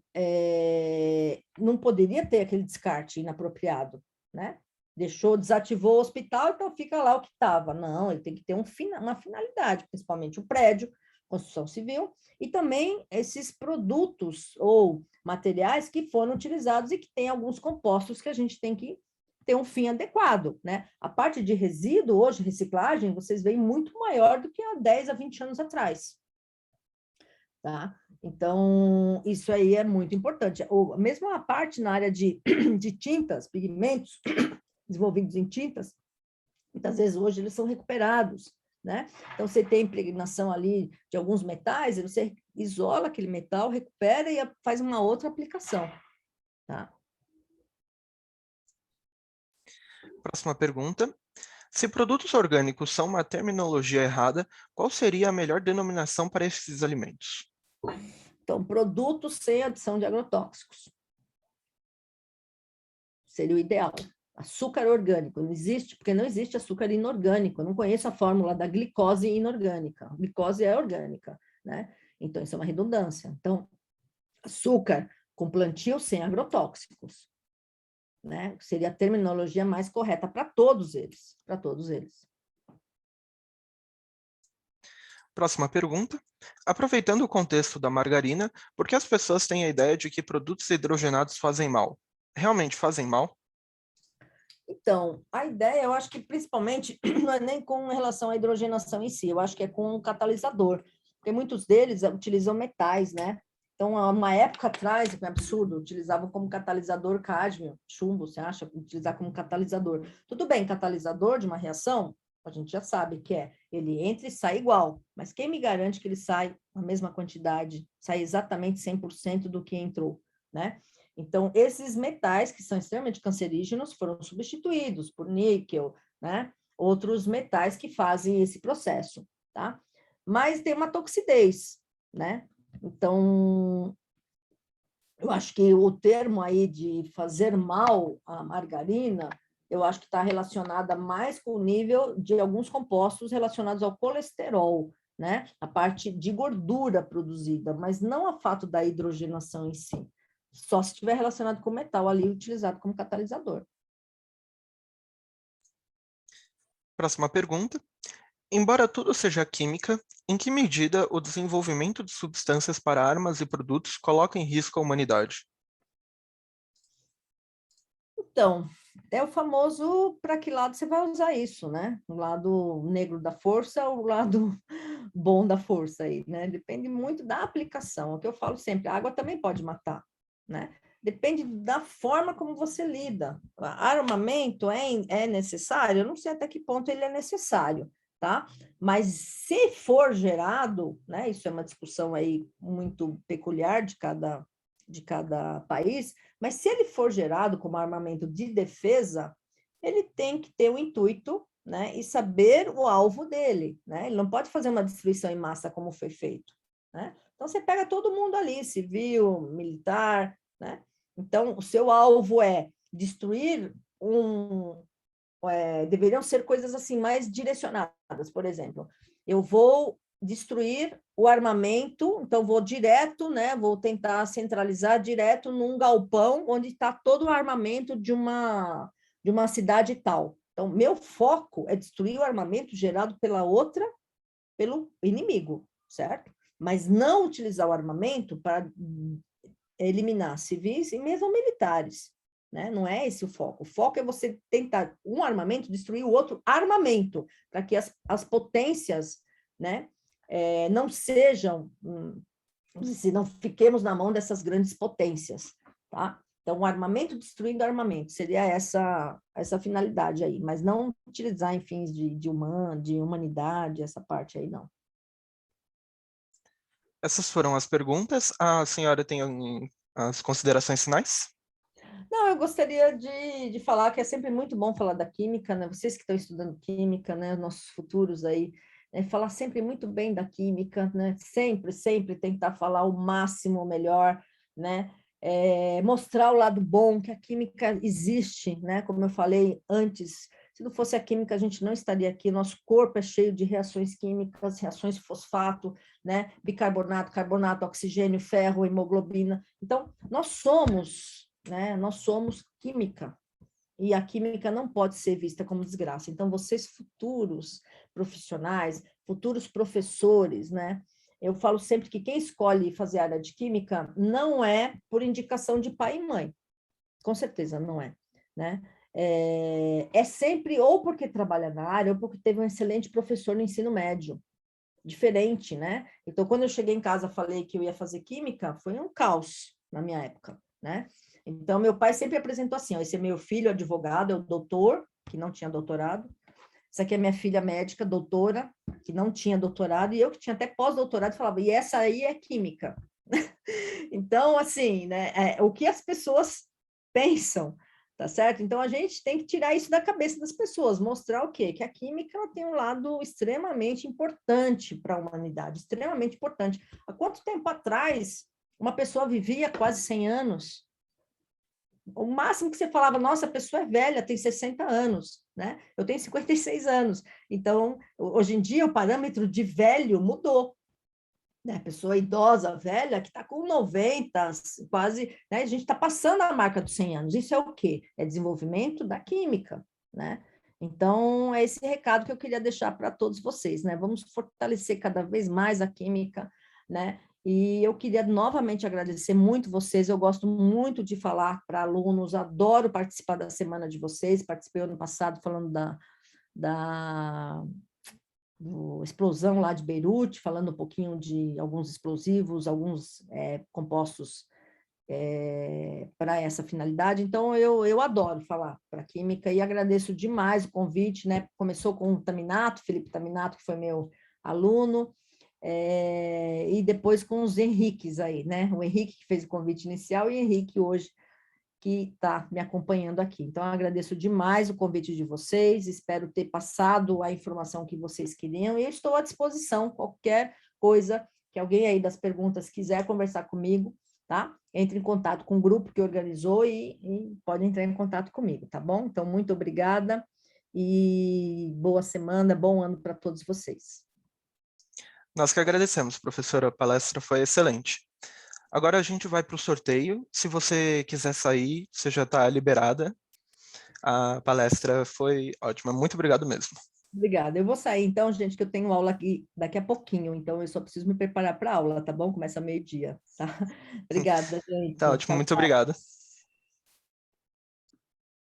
não poderia ter aquele descarte inapropriado, né? Desativou o hospital, então fica lá o que estava. Não, ele tem que ter uma finalidade, principalmente o prédio, construção civil, e também esses produtos ou materiais que foram utilizados e que tem alguns compostos que a gente tem que ter um fim adequado, né? A parte de resíduo, hoje, reciclagem, vocês veem muito maior do que há 10 a 20 anos atrás, tá? Então, isso aí é muito importante. Mesmo a parte na área de tintas, pigmentos, desenvolvidos em tintas, muitas vezes hoje eles são recuperados, né? Então, você tem impregnação ali de alguns metais, você isola aquele metal, recupera e faz uma outra aplicação, tá? Próxima pergunta. Se produtos orgânicos são uma terminologia errada, qual seria a melhor denominação para esses alimentos? Então, produtos sem adição de agrotóxicos. Seria o ideal. Açúcar orgânico, não existe, porque não existe açúcar inorgânico. Eu não conheço a fórmula da glicose inorgânica. A glicose é orgânica, né? Então, isso é uma redundância. Então, açúcar com plantio sem agrotóxicos, né? Seria a terminologia mais correta para todos eles, para todos eles. Próxima pergunta. Aproveitando o contexto da margarina, por que as pessoas têm a ideia de que produtos hidrogenados fazem mal? Realmente fazem mal? Então, a ideia, eu acho que principalmente não é nem com relação à hidrogenação em si, eu acho que é com o catalisador, porque muitos deles utilizam metais, né? Então, há uma época atrás, que é absurdo, utilizavam como catalisador cádmio, chumbo, você acha? Utilizar como catalisador. Tudo bem, catalisador de uma reação, a gente já sabe que ele entra e sai igual, mas quem me garante que ele sai a mesma quantidade, sai exatamente 100% do que entrou, né? Então, esses metais, que são extremamente cancerígenos, foram substituídos por níquel, né? Outros metais que fazem esse processo, tá? Mas tem uma toxidez, né? Então, eu acho que o termo aí de fazer mal à margarina, eu acho que está relacionada mais com o nível de alguns compostos relacionados ao colesterol, né? A parte de gordura produzida, mas não a fato da hidrogenação em si. Só se estiver relacionado com metal ali utilizado como catalisador. Próxima pergunta. Embora tudo seja química, em que medida o desenvolvimento de substâncias para armas e produtos coloca em risco a humanidade? Então, é o famoso para que lado você vai usar isso, né? O lado negro da força ou o lado bom da força aí, né? Depende muito da aplicação. É o que eu falo sempre, a água também pode matar, né? Depende da forma como você lida. Armamento é necessário? Eu não sei até que ponto ele é necessário, tá? Mas se for gerado, né? Isso é uma discussão aí muito peculiar de cada país, mas se ele for gerado como armamento de defesa, ele tem que ter o intuito, né, e saber o alvo dele, né? Ele não pode fazer uma destruição em massa como foi feito, né? Então você pega todo mundo ali, civil, militar, né? Então o seu alvo é destruir deveriam ser coisas assim mais direcionadas, por exemplo, eu vou destruir o armamento, então vou direto, né? Vou tentar centralizar direto num galpão onde está todo o armamento de uma cidade tal. Então, meu foco é destruir o armamento gerado pelo inimigo, certo? Mas não utilizar o armamento para eliminar civis e mesmo militares, né? Não é esse o foco. O foco é você tentar um armamento destruir o outro armamento, para que as potências, né, não sejam, se não fiquemos na mão dessas grandes potências, tá? Então, o armamento destruindo armamento seria essa finalidade aí, mas não utilizar em fins de humanidade, essa parte aí, não. Essas foram as perguntas. A senhora tem as considerações finais? Não, eu gostaria de falar que é sempre muito bom falar da química, né? Vocês que estão estudando química, né? Nossos futuros aí, né? Falar sempre muito bem da química, né? Sempre, sempre tentar falar o máximo, o melhor, né? Mostrar o lado bom, que a química existe, né? Como eu falei antes, se não fosse a química, a gente não estaria aqui. Nosso corpo é cheio de reações químicas, reações de fosfato, né? Bicarbonato, carbonato, oxigênio, ferro, hemoglobina. Então, nós somos, né? Nós somos química. E a química não pode ser vista como desgraça. Então, vocês futuros profissionais, futuros professores, né? Eu falo sempre que quem escolhe fazer área de química não é por indicação de pai e mãe. Com certeza, não é, né? É sempre ou porque trabalha na área ou porque teve um excelente professor no ensino médio. Diferente, né? Então, quando eu cheguei em casa, falei que eu ia fazer química, foi um caos na minha época, né? Então, meu pai sempre apresentou assim, ó, esse é meu filho advogado, é o doutor, que não tinha doutorado, essa aqui é minha filha médica, doutora, que não tinha doutorado, e eu que tinha até pós-doutorado, falava, e essa aí é química. Então, assim, né, o que as pessoas pensam, tá certo? Então, a gente tem que tirar isso da cabeça das pessoas, mostrar o quê? Que a química ela tem um lado extremamente importante para a humanidade, extremamente importante. Há quanto tempo atrás uma pessoa vivia quase 100 anos? O máximo que você falava, nossa, a pessoa é velha, tem 60 anos, né? Eu tenho 56 anos. Então, hoje em dia, o parâmetro de velho mudou, né? Pessoa idosa, velha, que está com 90, quase, né? A gente está passando a marca dos 100 anos. Isso é o quê? É desenvolvimento da química, né? Então, é esse recado que eu queria deixar para todos vocês, né? Vamos fortalecer cada vez mais a química, né? E eu queria novamente agradecer muito vocês. Eu gosto muito de falar para alunos, adoro participar da semana de vocês. Participei ano passado falando da explosão lá de Beirute, falando um pouquinho de alguns explosivos, alguns compostos para essa finalidade. Então, eu adoro falar para química e agradeço demais o convite, né? Começou com o Taminato, Felipe Taminato, que foi meu aluno, e depois com os Henriques aí, né? O Henrique que fez o convite inicial e o Henrique hoje que está me acompanhando aqui. Então, eu agradeço demais o convite de vocês, espero ter passado a informação que vocês queriam, e eu estou à disposição, qualquer coisa que alguém aí das perguntas quiser conversar comigo, tá? Entre em contato com o grupo que organizou e pode entrar em contato comigo, tá bom? Então, muito obrigada e boa semana, bom ano para todos vocês. Nós que agradecemos, professora. A palestra foi excelente. Agora a gente vai para o sorteio. Se você quiser sair, você já está liberada. A palestra foi ótima. Muito obrigado mesmo. Obrigada. Eu vou sair então, gente, que eu tenho aula aqui daqui a pouquinho, então eu só preciso me preparar para a aula, tá bom? Começa meio-dia, tá? Obrigada, Tá gente. ótimo. Tchau, Muito tchau. obrigado.